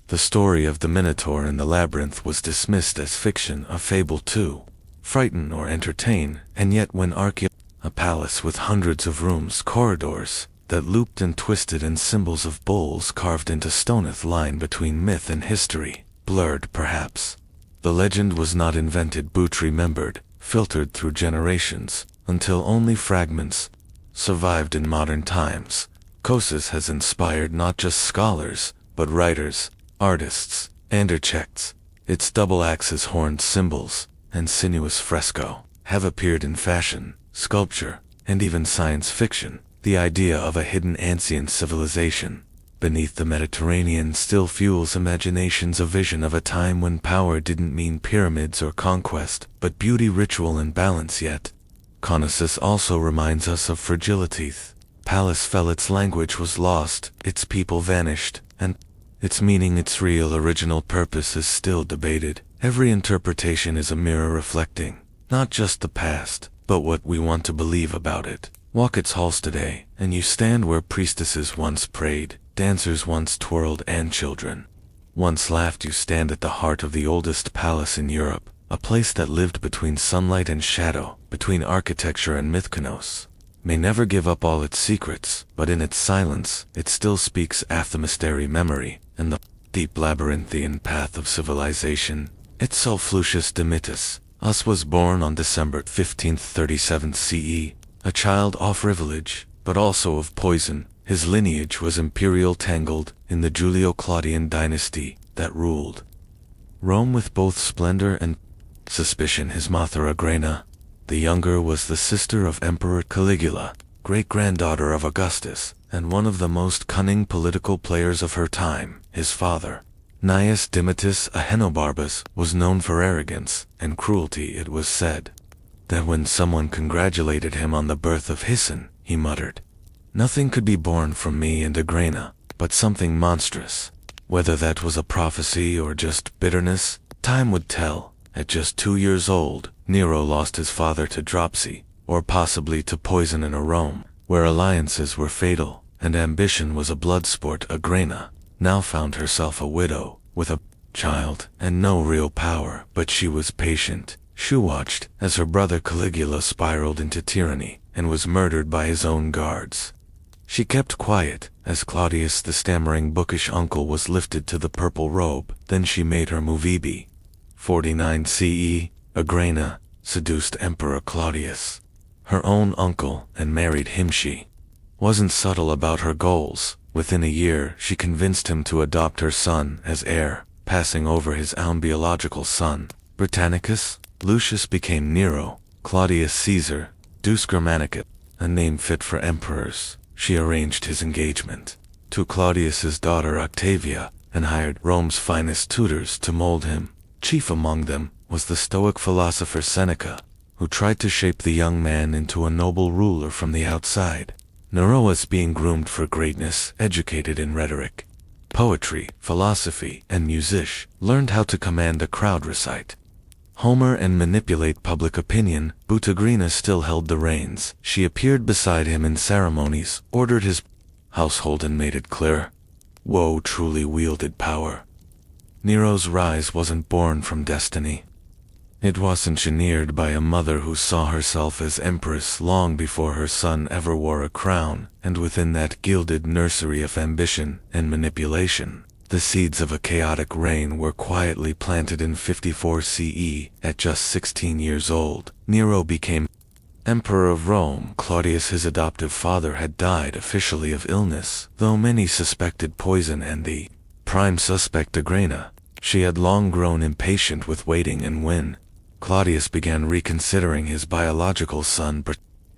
The story of the Minotaur in the labyrinth was dismissed as fiction, a fable to frighten or entertain, and yet when a palace with hundreds of rooms, corridors that looped and twisted, and symbols of bulls carved into stone, the line between myth and history, blurred perhaps. The legend was not invented but remembered, filtered through generations, until only fragments survived in modern times. Kosas has inspired not just scholars, but writers, artists, and architects. Its double axes, horned symbols, and sinuous fresco have appeared in fashion, sculpture, and even science fiction. The idea of a hidden ancient civilization beneath the Mediterranean still fuels imaginations, a vision of a time when power didn't mean pyramids or conquest, but beauty, ritual, and balance. Yet, Cannabis also reminds us of fragility. Palace fell, its language was lost, its people vanished, and its meaning, its real original purpose is still debated. Every interpretation is a mirror reflecting not just the past, but what we want to believe about it. Walk its halls today, and you stand where priestesses once prayed, dancers once twirled, and children once laughed. You stand at the heart of the oldest palace in Europe, a place that lived between sunlight and shadow, between architecture and mythos. May never give up all its secrets, but in its silence, it still speaks of the mystery, memory, and the deep labyrinthian path of civilization. Itself Lucius Domitius Us was born on December 15th, 37 CE, a child of privilege, but also of poison. His lineage was imperial, tangled in the Julio-Claudian dynasty that ruled Rome with both splendor and suspicion. His mother Agrena, the younger, was the sister of Emperor Caligula, great-granddaughter of Augustus, and one of the most cunning political players of her time. His father, Gnaeus Domitius Ahenobarbus, was known for arrogance and cruelty. It was said that when someone congratulated him on the birth of Hyson, he muttered, "Nothing could be born from me and Agrena, but something monstrous." Whether that was a prophecy or just bitterness, time would tell. At just 2 years old, Nero lost his father to dropsy, or possibly to poison in a Rome where alliances were fatal, and ambition was a blood sport. Agrena now found herself a widow, with a child, and no real power, but she was patient. She watched as her brother Caligula spiraled into tyranny, and was murdered by his own guards. She kept quiet, as Claudius, the stammering bookish uncle, was lifted to the purple robe. Then she made her move. 49 CE, Agrena seduced Emperor Claudius, her own uncle, and married him. She wasn't subtle about her goals. Within a year, she convinced him to adopt her son as heir, passing over his own biological son, Britannicus. Lucius became Nero, Claudius Caesar, Deus Germanicus, a name fit for emperors. She arranged his engagement to Claudius's daughter Octavia, and hired Rome's finest tutors to mold him. Chief among them was the Stoic philosopher Seneca, who tried to shape the young man into a noble ruler from the outside. Nero was being groomed for greatness, educated in rhetoric, poetry, philosophy, and music, learned how to command a crowd, recite Homer, and manipulate public opinion. But Agrena still held the reins. She appeared beside him in ceremonies, ordered his household, and made it clear Woe truly wielded power. Nero's rise wasn't born from destiny. It was engineered by a mother who saw herself as empress long before her son ever wore a crown, and within that gilded nursery of ambition and manipulation, the seeds of a chaotic reign were quietly planted. In 54 CE, at just 16 years old, Nero became Emperor of Rome. Claudius, his adoptive father, had died officially of illness, though many suspected poison, and the prime suspect, Agrena. She had long grown impatient with waiting, and when Claudius began reconsidering his biological son,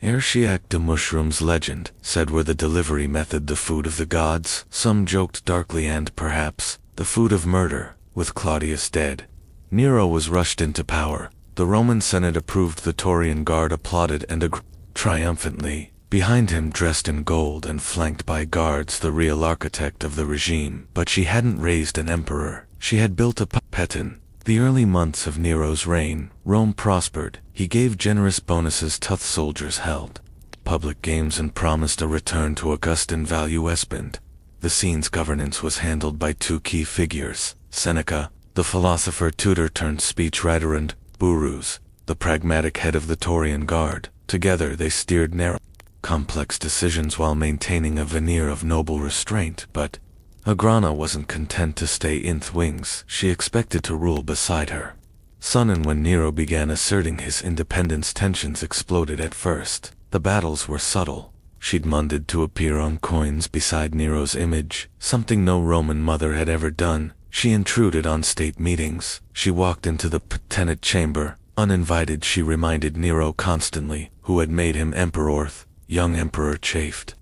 Arshiak, the mushroom's legend said, were the delivery method the food of the gods. Some joked darkly, and perhaps the food of murder. With Claudius dead, Nero was rushed into power. The Roman Senate approved, the Taurian Guard applauded and agreed triumphantly. Behind him, dressed in gold and flanked by guards, the real architect of the regime. But she hadn't raised an emperor. She had built a puppet. In the early months of Nero's reign, Rome prospered. He gave generous bonuses to soldiers, held public games, and promised a return to Augustan value spend. The scene's governance was handled by two key figures: Seneca, the philosopher tutor turned speechwriter, and Burrus, the pragmatic head of the Taurian Guard. Together they steered narrow, complex decisions while maintaining a veneer of noble restraint. But Agrana wasn't content to stay in the wings. She expected to rule beside her son, and when Nero began asserting his independence, tensions exploded. At first, the battles were subtle. She'd demanded to appear on coins beside Nero's image, something no Roman mother had ever done. She intruded on state meetings. She walked into the Tenant chamber. Uninvited, she reminded Nero constantly who had made him emperor. Young emperor chafed.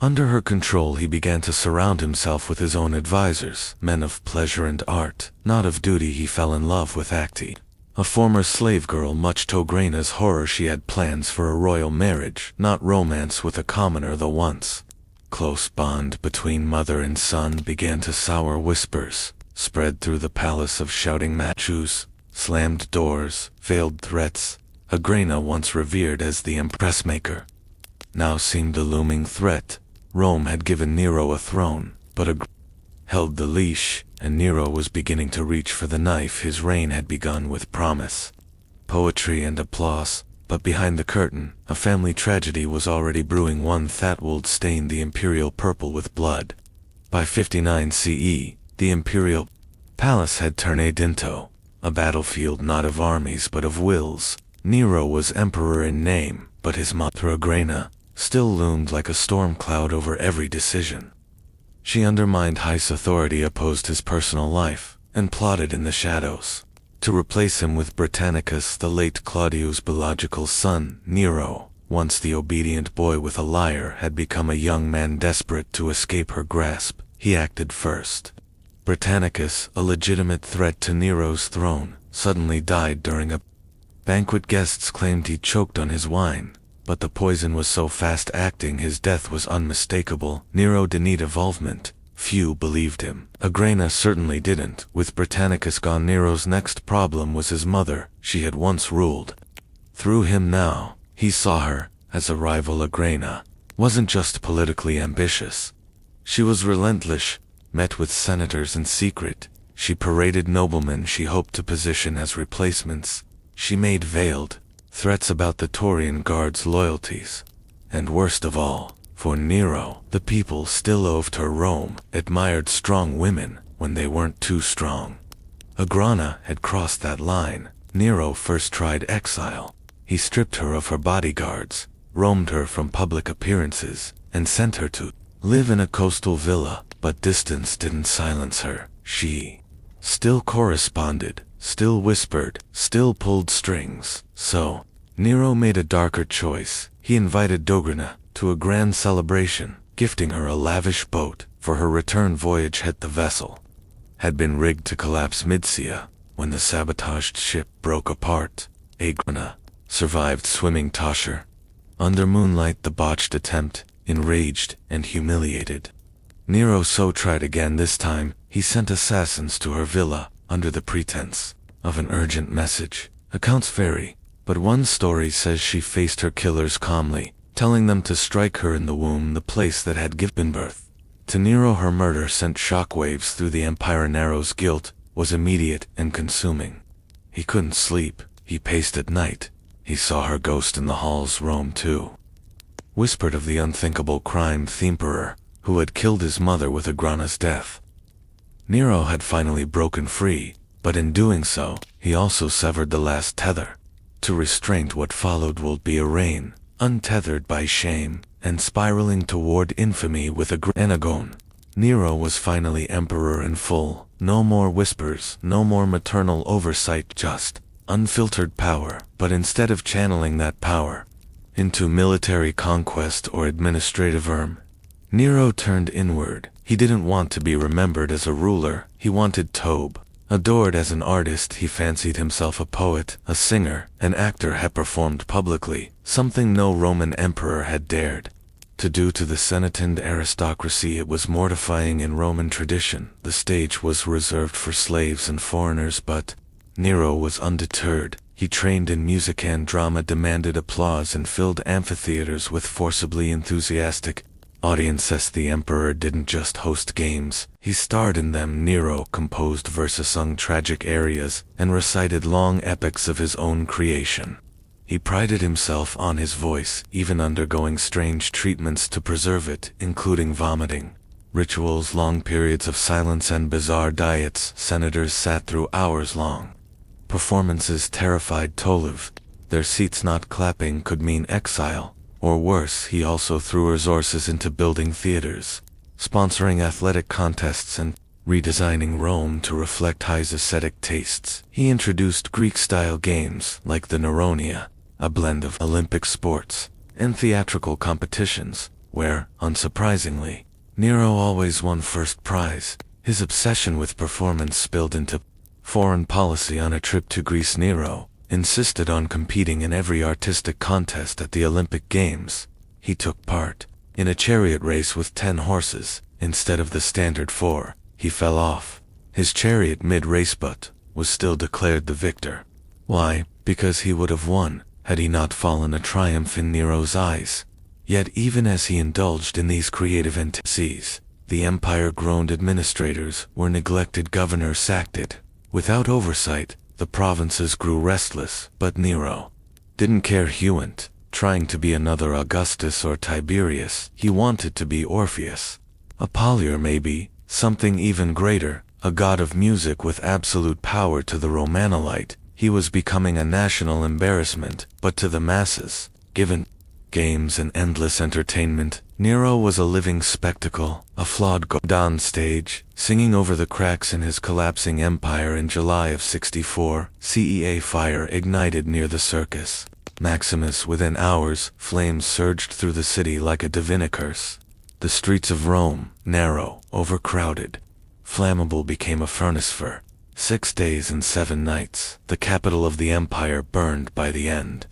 Under her control, he began to surround himself with his own advisors, men of pleasure and art, not of duty. He fell in love with Acte, a former slave girl. Much to Agrana's horror, she had plans for a royal marriage, not romance with a commoner. The once close bond between mother and son began to sour. Whispers spread through the palace of shouting matches, slammed doors, veiled threats. Agrana, once revered as the empress maker, now seemed a looming threat. Rome had given Nero a throne, but Agrana held the leash, and Nero was beginning to reach for the knife. His reign had begun with promise, poetry, and applause, but behind the curtain, a family tragedy was already brewing, one that would stain the imperial purple with blood. By 59 CE, the imperial palace had turned into a battlefield not of armies but of wills. Nero was emperor in name, but his mother Agrana still loomed like a storm cloud over every decision. She undermined his authority, opposed his personal life, and plotted in the shadows to replace him with Britannicus, the late Claudius' biological son. Nero, once the obedient boy with a lyre, had become a young man desperate to escape her grasp. He acted first. Britannicus, a legitimate threat to Nero's throne, suddenly died during a banquet. Guests claimed he choked on his wine, but the poison was so fast-acting his death was unmistakable. Nero denied involvement. Few believed him. Agrana certainly didn't. With Britannicus gone, Nero's next problem was his mother. She had once ruled through him. Now he saw her as a rival. Agrana wasn't just politically ambitious. She was relentless. Met with senators in secret. She paraded noblemen she hoped to position as replacements. She made veiled threats about the Taurian Guard's loyalties. And worst of all, for Nero, the people still owed her. Rome admired strong women when they weren't too strong. Agrana had crossed that line. Nero first tried exile. He stripped her of her bodyguards, roamed her from public appearances, and sent her to live in a coastal villa. But distance didn't silence her. She still corresponded, still whispered, still pulled strings. So Nero made a darker choice. He invited Agrana to a grand celebration, gifting her a lavish boat for her return voyage. The vessel had been rigged to collapse mid-sea. When the sabotaged ship broke apart, Agrana survived swimming Tosher. Under moonlight, the botched attempt, enraged and humiliated, Nero so tried again. This time, he sent assassins to her villa under the pretense of an urgent message. Accounts vary, but one story says she faced her killers calmly, telling them to strike her in the womb, the place that had given birth to Nero. Her murder sent shockwaves through the empire. Nero's guilt was immediate and consuming. He couldn't sleep. He paced at night. He saw her ghost in the halls. Rome, too, whispered of the unthinkable crime, the emperor who had killed his mother with Agrana's death. Nero had finally broken free, but in doing so, he also severed the last tether to restraint. What followed will be a reign, untethered by shame, and spiraling toward infamy with Agrana. Nero was finally emperor in full. No more whispers, no more maternal oversight, just unfiltered power. But instead of channeling that power into military conquest or administrative Nero turned inward. He didn't want to be remembered as a ruler. He wanted Tobe, Adored as an artist, he fancied himself a poet, a singer, an actor, had performed publicly, something no Roman emperor had dared to do to the Senate and aristocracy. It was mortifying in Roman tradition. The stage was reserved for slaves and foreigners, but Nero was undeterred. He trained in music and drama, demanded applause, and filled amphitheaters with forcibly enthusiastic audiences. The emperor didn't just host games, he starred in them. Nero composed verses, sung tragic arias, and recited long epics of his own creation. He prided himself on his voice, even undergoing strange treatments to preserve it, including vomiting, rituals, long periods of silence, and bizarre diets. Senators sat through hours-long performances, terrified to live. Their seats not clapping could mean exile, or worse. He also threw resources into building theaters, sponsoring athletic contests, and redesigning Rome to reflect his ascetic tastes. He introduced Greek-style games like the Neronia, a blend of Olympic sports and theatrical competitions, where, unsurprisingly, Nero always won first prize. His obsession with performance spilled into foreign policy. On a trip to Greece, Nero insisted on competing in every artistic contest at the Olympic Games. He took part in a chariot race with 10 horses, instead of the standard 4. He fell off his chariot mid-race but was still declared the victor. Why? Because he would have won had he not fallen, a triumph in Nero's eyes. Yet even as he indulged in these creative fantasies, the empire groaned. Administrators were neglected, governors sacked it. Without oversight, the provinces grew restless, but Nero didn't care. He went trying to be another Augustus or Tiberius. He wanted to be Orpheus, Apollyon, maybe something even greater, a god of music with absolute power. To the Romanolite, he was becoming a national embarrassment, but to the masses, given games and endless entertainment, Nero was a living spectacle, a flawed god on stage, singing over the cracks in his collapsing empire. In July of 64, a fire ignited near the Circus Maximus. Within hours, flames surged through the city like a divine curse. The streets of Rome, narrow, overcrowded, flammable, became a furnace. For 6 days and 7 nights, the capital of the empire burned. By the end,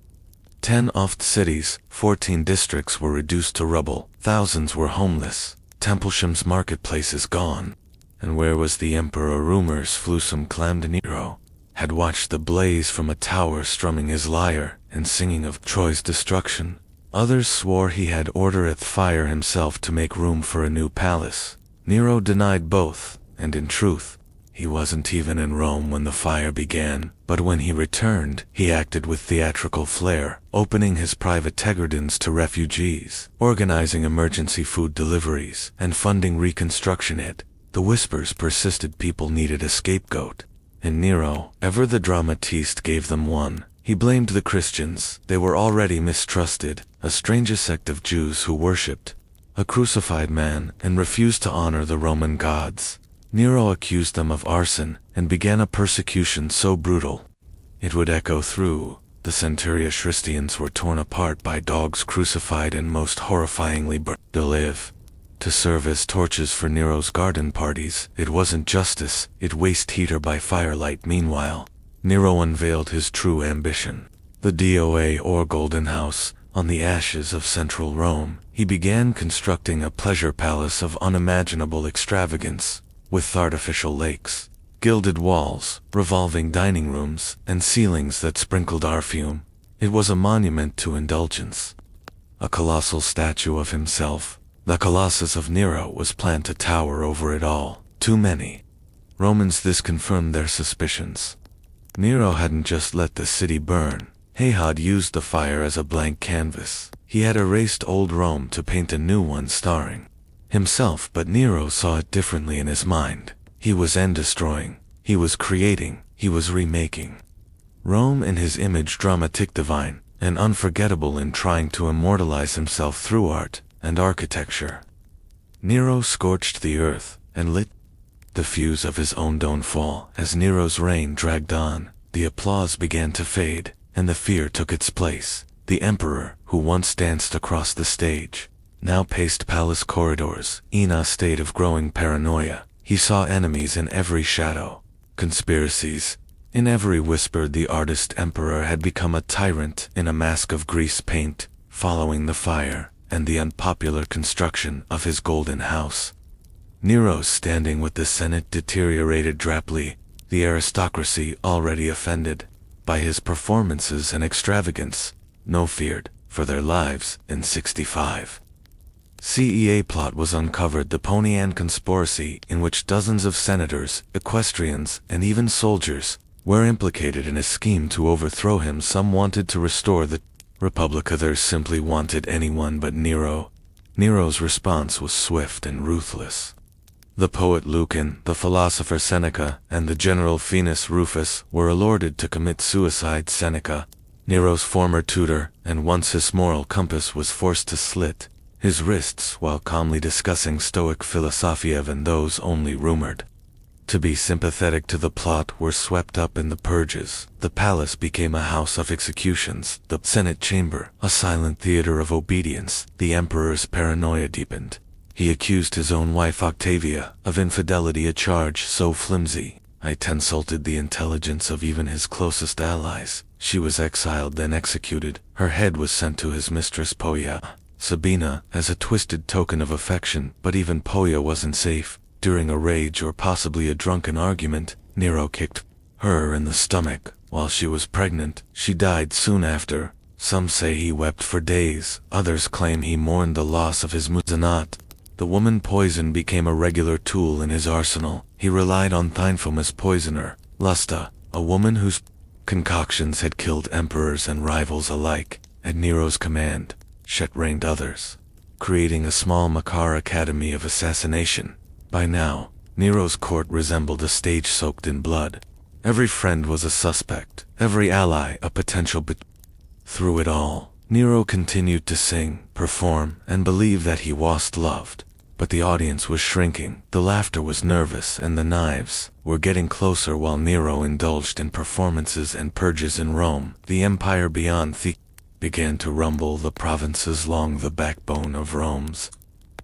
10 oft cities, 14 districts were reduced to rubble. Thousands were homeless. Templesham's marketplaces gone. And where was the emperor? Rumors flew. Some claimed Nero had watched the blaze from a tower, strumming his lyre and singing of Troy's destruction. Others swore he had ordered the fire himself to make room for a new palace. Nero denied both, and in truth, he wasn't even in Rome when the fire began. But when he returned, he acted with theatrical flair, opening his private gardens to refugees, organizing emergency food deliveries, and funding reconstruction. The whispers persisted. People needed a scapegoat, and Nero, ever the dramatiste, gave them one. He blamed the Christians. They were already mistrusted, a strange sect of Jews who worshipped a crucified man and refused to honor the Roman gods. Nero accused them of arson and began a persecution so brutal it would echo through the centuria. Christians were torn apart by dogs, crucified, and most horrifyingly burned alive to serve as torches for Nero's garden parties. It wasn't justice, it waste heater by firelight. Meanwhile, Nero unveiled his true ambition, the DOA, or Golden House, on the ashes of central Rome. He began constructing a pleasure palace of unimaginable extravagance, with artificial lakes, gilded walls, revolving dining rooms, and ceilings that sprinkled perfume. It was a monument to indulgence. A colossal statue of himself, the Colossus of Nero, was planned to tower over it all. Too many Romans. This confirmed their suspicions. Nero hadn't just let the city burn. He had used the fire as a blank canvas. He had erased old Rome to paint a new one starring himself. But Nero saw it differently. In his mind, he was destroying, he was creating, he was remaking Rome in his image, dramatic, divine, and unforgettable, in trying to immortalize himself through art and architecture. Nero scorched the earth and lit the fuse of his own downfall. As Nero's reign dragged on, the applause began to fade, and the fear took its place. The emperor, who once danced across the stage, now paced palace corridors, in a state of growing paranoia. He saw enemies in every shadow, conspiracies. In every whisper, the artist emperor had become a tyrant in a mask of grease paint, following the fire and the unpopular construction of his golden house. Nero's standing with the Senate deteriorated rapidly, the aristocracy already offended by his performances and extravagance, no feared for their lives in 65. CEA plot was uncovered, the Ponian conspiracy in which dozens of senators, equestrians, and even soldiers were implicated in a scheme to overthrow him. Some wanted to restore the Republic, others simply wanted anyone but Nero. Nero's response was swift and ruthless. The poet Lucan, the philosopher Seneca, and the general Fienus Rufus were alerted to commit suicide. Seneca, Nero's former tutor, and once his moral compass, was forced to slit his wrists while calmly discussing Stoic philosophy. Even those only rumored to be sympathetic to the plot were swept up in the purges. The palace became a house of executions, the Senate chamber a silent theater of obedience. The emperor's paranoia deepened. He accused his own wife Octavia of infidelity, a charge so flimsy it insulted the intelligence of even his closest allies. She was exiled, then executed. Her head was sent to his mistress Poia, Sabina, as a twisted token of affection. But even Poia wasn't safe. During a rage or possibly a drunken argument, Nero kicked her in the stomach while she was pregnant. She died soon after. Some say he wept for days, others claim he mourned the loss of his musanat. The woman poison became a regular tool in his arsenal. He relied on the infamous poisoner, Lusta, a woman whose concoctions had killed emperors and rivals alike. At Nero's command, she trained others, creating a small Makar academy of assassination. By now, Nero's court resembled a stage soaked in blood. Every friend was a suspect, every ally a potential betrayer. Through it all, Nero continued to sing, perform, and believe that he was loved. But the audience was shrinking, the laughter was nervous, and the knives were getting closer. While Nero indulged in performances and purges in Rome, the empire beyond the began to rumble. The provinces along the backbone of Rome's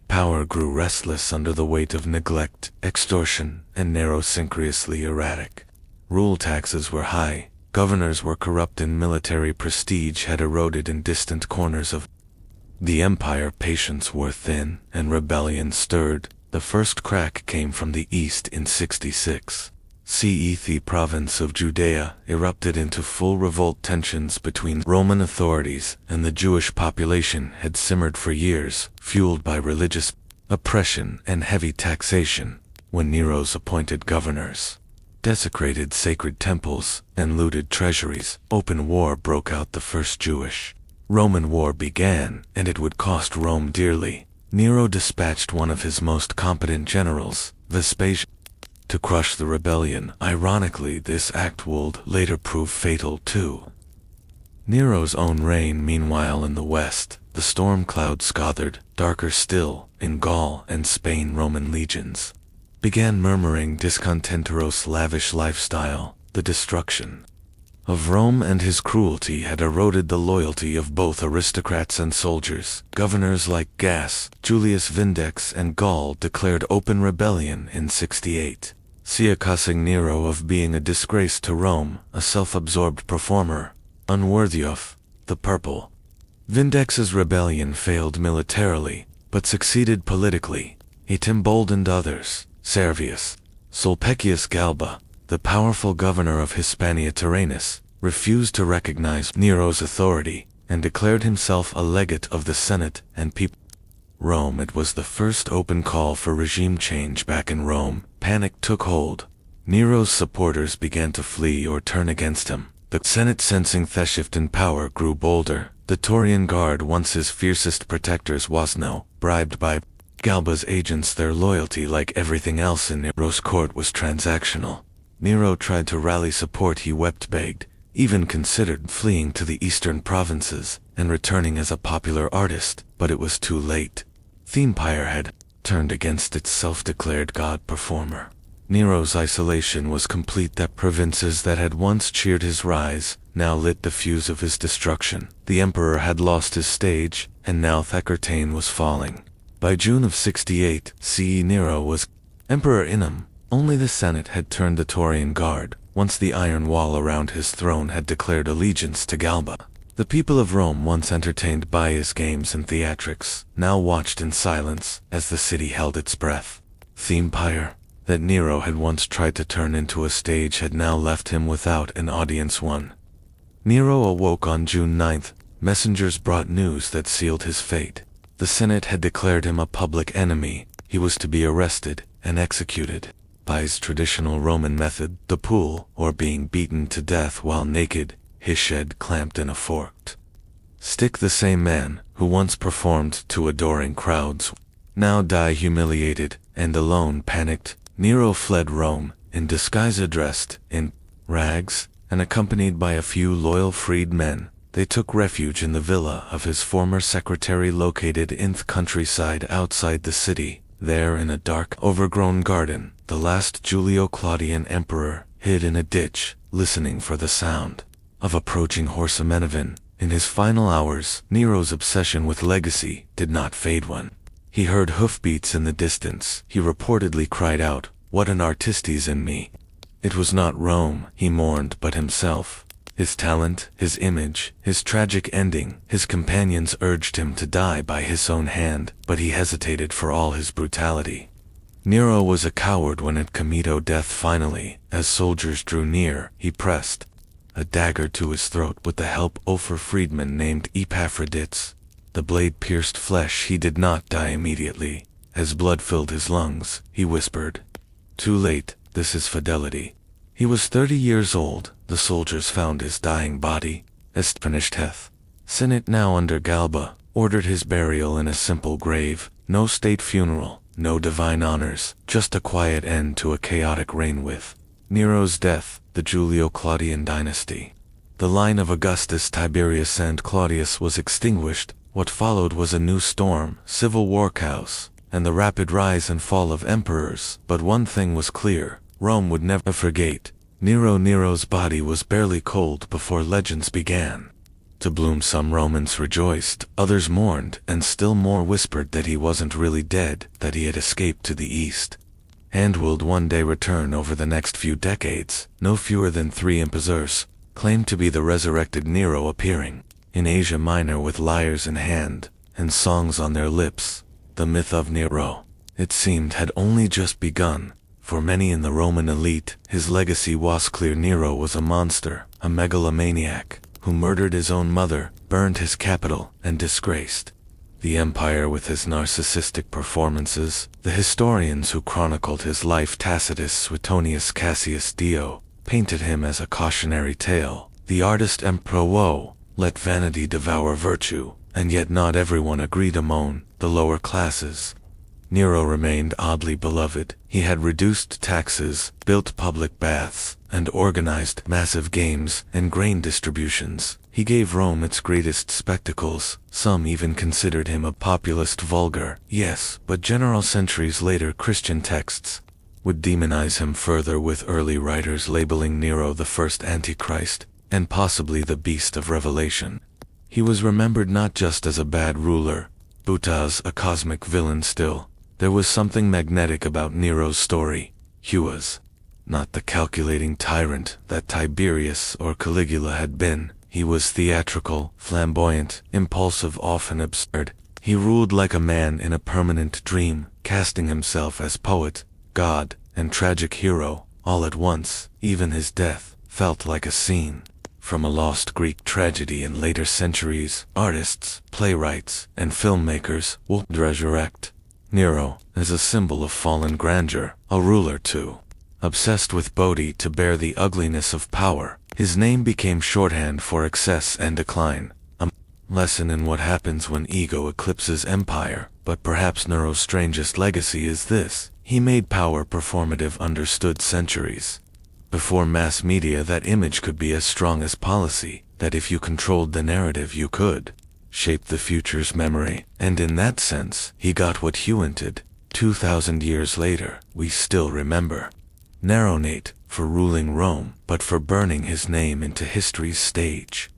power grew restless under the weight of neglect, extortion, and narrow-synchronously erratic. Rule taxes were high, governors were corrupt, and military prestige had eroded in distant corners of the empire. Patience wore thin, and rebellion stirred. The first crack came from the east in 66. CE, the province of Judea erupted into full revolt. Tensions between Roman authorities and the Jewish population had simmered for years, fueled by religious oppression and heavy taxation. When Nero's appointed governors desecrated sacred temples and looted treasuries, open war broke out. The first Jewish-Roman war began, and it would cost Rome dearly. Nero dispatched one of his most competent generals, Vespasian, to crush the rebellion. Ironically, this act would later prove fatal to Nero's own reign. Meanwhile, in the west, the storm clouds gathered. Darker still, in Gaul and Spain, Roman legions began murmuring discontent. Nero's lavish lifestyle, the destruction of Rome, and his cruelty had eroded the loyalty of both aristocrats and soldiers. Governors like Gas, Julius Vindex, and Gall declared open rebellion in 68. Accusing Nero of being a disgrace to Rome, a self-absorbed performer, unworthy of the purple. Vindex's rebellion failed militarily, but succeeded politically. It emboldened others. Servius Sulpicius Galba, the powerful governor of Hispania Tyrannus, refused to recognize Nero's authority and declared himself a legate of the Senate and people. Rome. It was the first open call for regime change back in Rome. Panic took hold. Nero's supporters began to flee or turn against him. The Senate, sensing the shift in power, grew bolder. The Taurian Guard, once his fiercest protectors, was now bribed by Galba's agents. Their loyalty, like everything else in Nero's court, was transactional. Nero tried to rally support. He wept, begged, even considered fleeing to the eastern provinces and returning as a popular artist, but it was too late. The empire had turned against its self-declared god performer. Nero's isolation was complete. The provinces that had once cheered his rise now lit the fuse of his destruction. The emperor had lost his stage, and now the curtain was falling. By June of 68, CE, Nero was emperor in Only the Senate had turned the Taurian guard, once the iron wall around his throne had declared allegiance to Galba. The people of Rome, once entertained by his games and theatrics, now watched in silence as the city held its breath. The empire that Nero had once tried to turn into a stage had now left him without an audience. Nero awoke on June 9th. Messengers brought news that sealed his fate. The Senate had declared him a public enemy. He was to be arrested and executed by his traditional Roman method, the pool, or being beaten to death while naked, his head clamped in a forked stick. The same man who once performed to adoring crowds now die humiliated and alone. Panicked, Nero fled Rome, in disguise, dressed in rags, and accompanied by a few loyal freedmen. They took refuge in the villa of his former secretary, located in the countryside outside the city. There, in a dark, overgrown garden, the last Julio-Claudian emperor hid in a ditch, listening for the sound of approaching horsemen. In his final hours, Nero's obsession with legacy did not fade. When he heard hoofbeats in the distance, he reportedly cried out, "What an artist is in me!" It was not Rome he mourned, but himself. His talent, his image, his tragic ending. His companions urged him to die by his own hand, but he hesitated. For all his brutality, Nero was a coward. When it came to death finally, as soldiers drew near, he pressed a dagger to his throat with the help of a freedman named Epaphroditus. The blade pierced flesh. He did not die immediately. As blood filled his lungs, he whispered, "Too late, this is fidelity." He was 30 years old. The soldiers found his dying body. As finished death, Senate, now under Galba, ordered his burial in a simple grave. No state funeral, no divine honors, just a quiet end to a chaotic reign. With Nero's death, the Julio-Claudian dynasty, the line of Augustus, Tiberius, and Claudius, was extinguished. What followed was a new storm, civil war, chaos, and the rapid rise and fall of emperors. But one thing was clear: Rome would never forget Nero. Nero's body was barely cold before legends began to bloom. Some Romans rejoiced, others mourned, and still more whispered that he wasn't really dead, that he had escaped to the east and would one day return. Over the next few decades, no fewer than 3 emperors claimed to be the resurrected Nero, appearing in Asia Minor with lyres in hand and songs on their lips. The myth of Nero, it seemed, had only just begun. For many in the Roman elite, his legacy was clear. Nero was a monster, a megalomaniac, who murdered his own mother, burned his capital, and disgraced the empire with his narcissistic performances. The historians who chronicled his life, Tacitus, Suetonius, Cassius Dio, painted him as a cautionary tale. The artist Emperor Woe, let vanity devour virtue, and yet not everyone agreed. Among the lower classes, Nero remained oddly beloved. He had reduced taxes, built public baths, and organized massive games and grain distributions. He gave Rome its greatest spectacles. Some even considered him a populist, vulgar. Yes, but centuries later, Christian texts would demonize him further, with early writers labeling Nero the first Antichrist, and possibly the beast of Revelation. He was remembered not just as a bad ruler, but as a cosmic villain. Still, there was something magnetic about Nero's story. He was not the calculating tyrant that Tiberius or Caligula had been. He was theatrical, flamboyant, impulsive, often absurd. He ruled like a man in a permanent dream, casting himself as poet, god, and tragic hero, all at once. Even his death felt like a scene from a lost Greek tragedy. In later centuries, artists, playwrights, and filmmakers would resurrect Nero as a symbol of fallen grandeur, a ruler too obsessed with beauty to bear the ugliness of power. His name became shorthand for excess and decline, a lesson in what happens when ego eclipses empire. But perhaps Nero's strangest legacy is this: he made power performative. Understood centuries before mass media that image could be as strong as policy, that if you controlled the narrative you could shape the future's memory. And in that sense, he got what he wanted. 2,000 years later, we still remember Nero not for ruling Rome, but for burning his name into history's stage.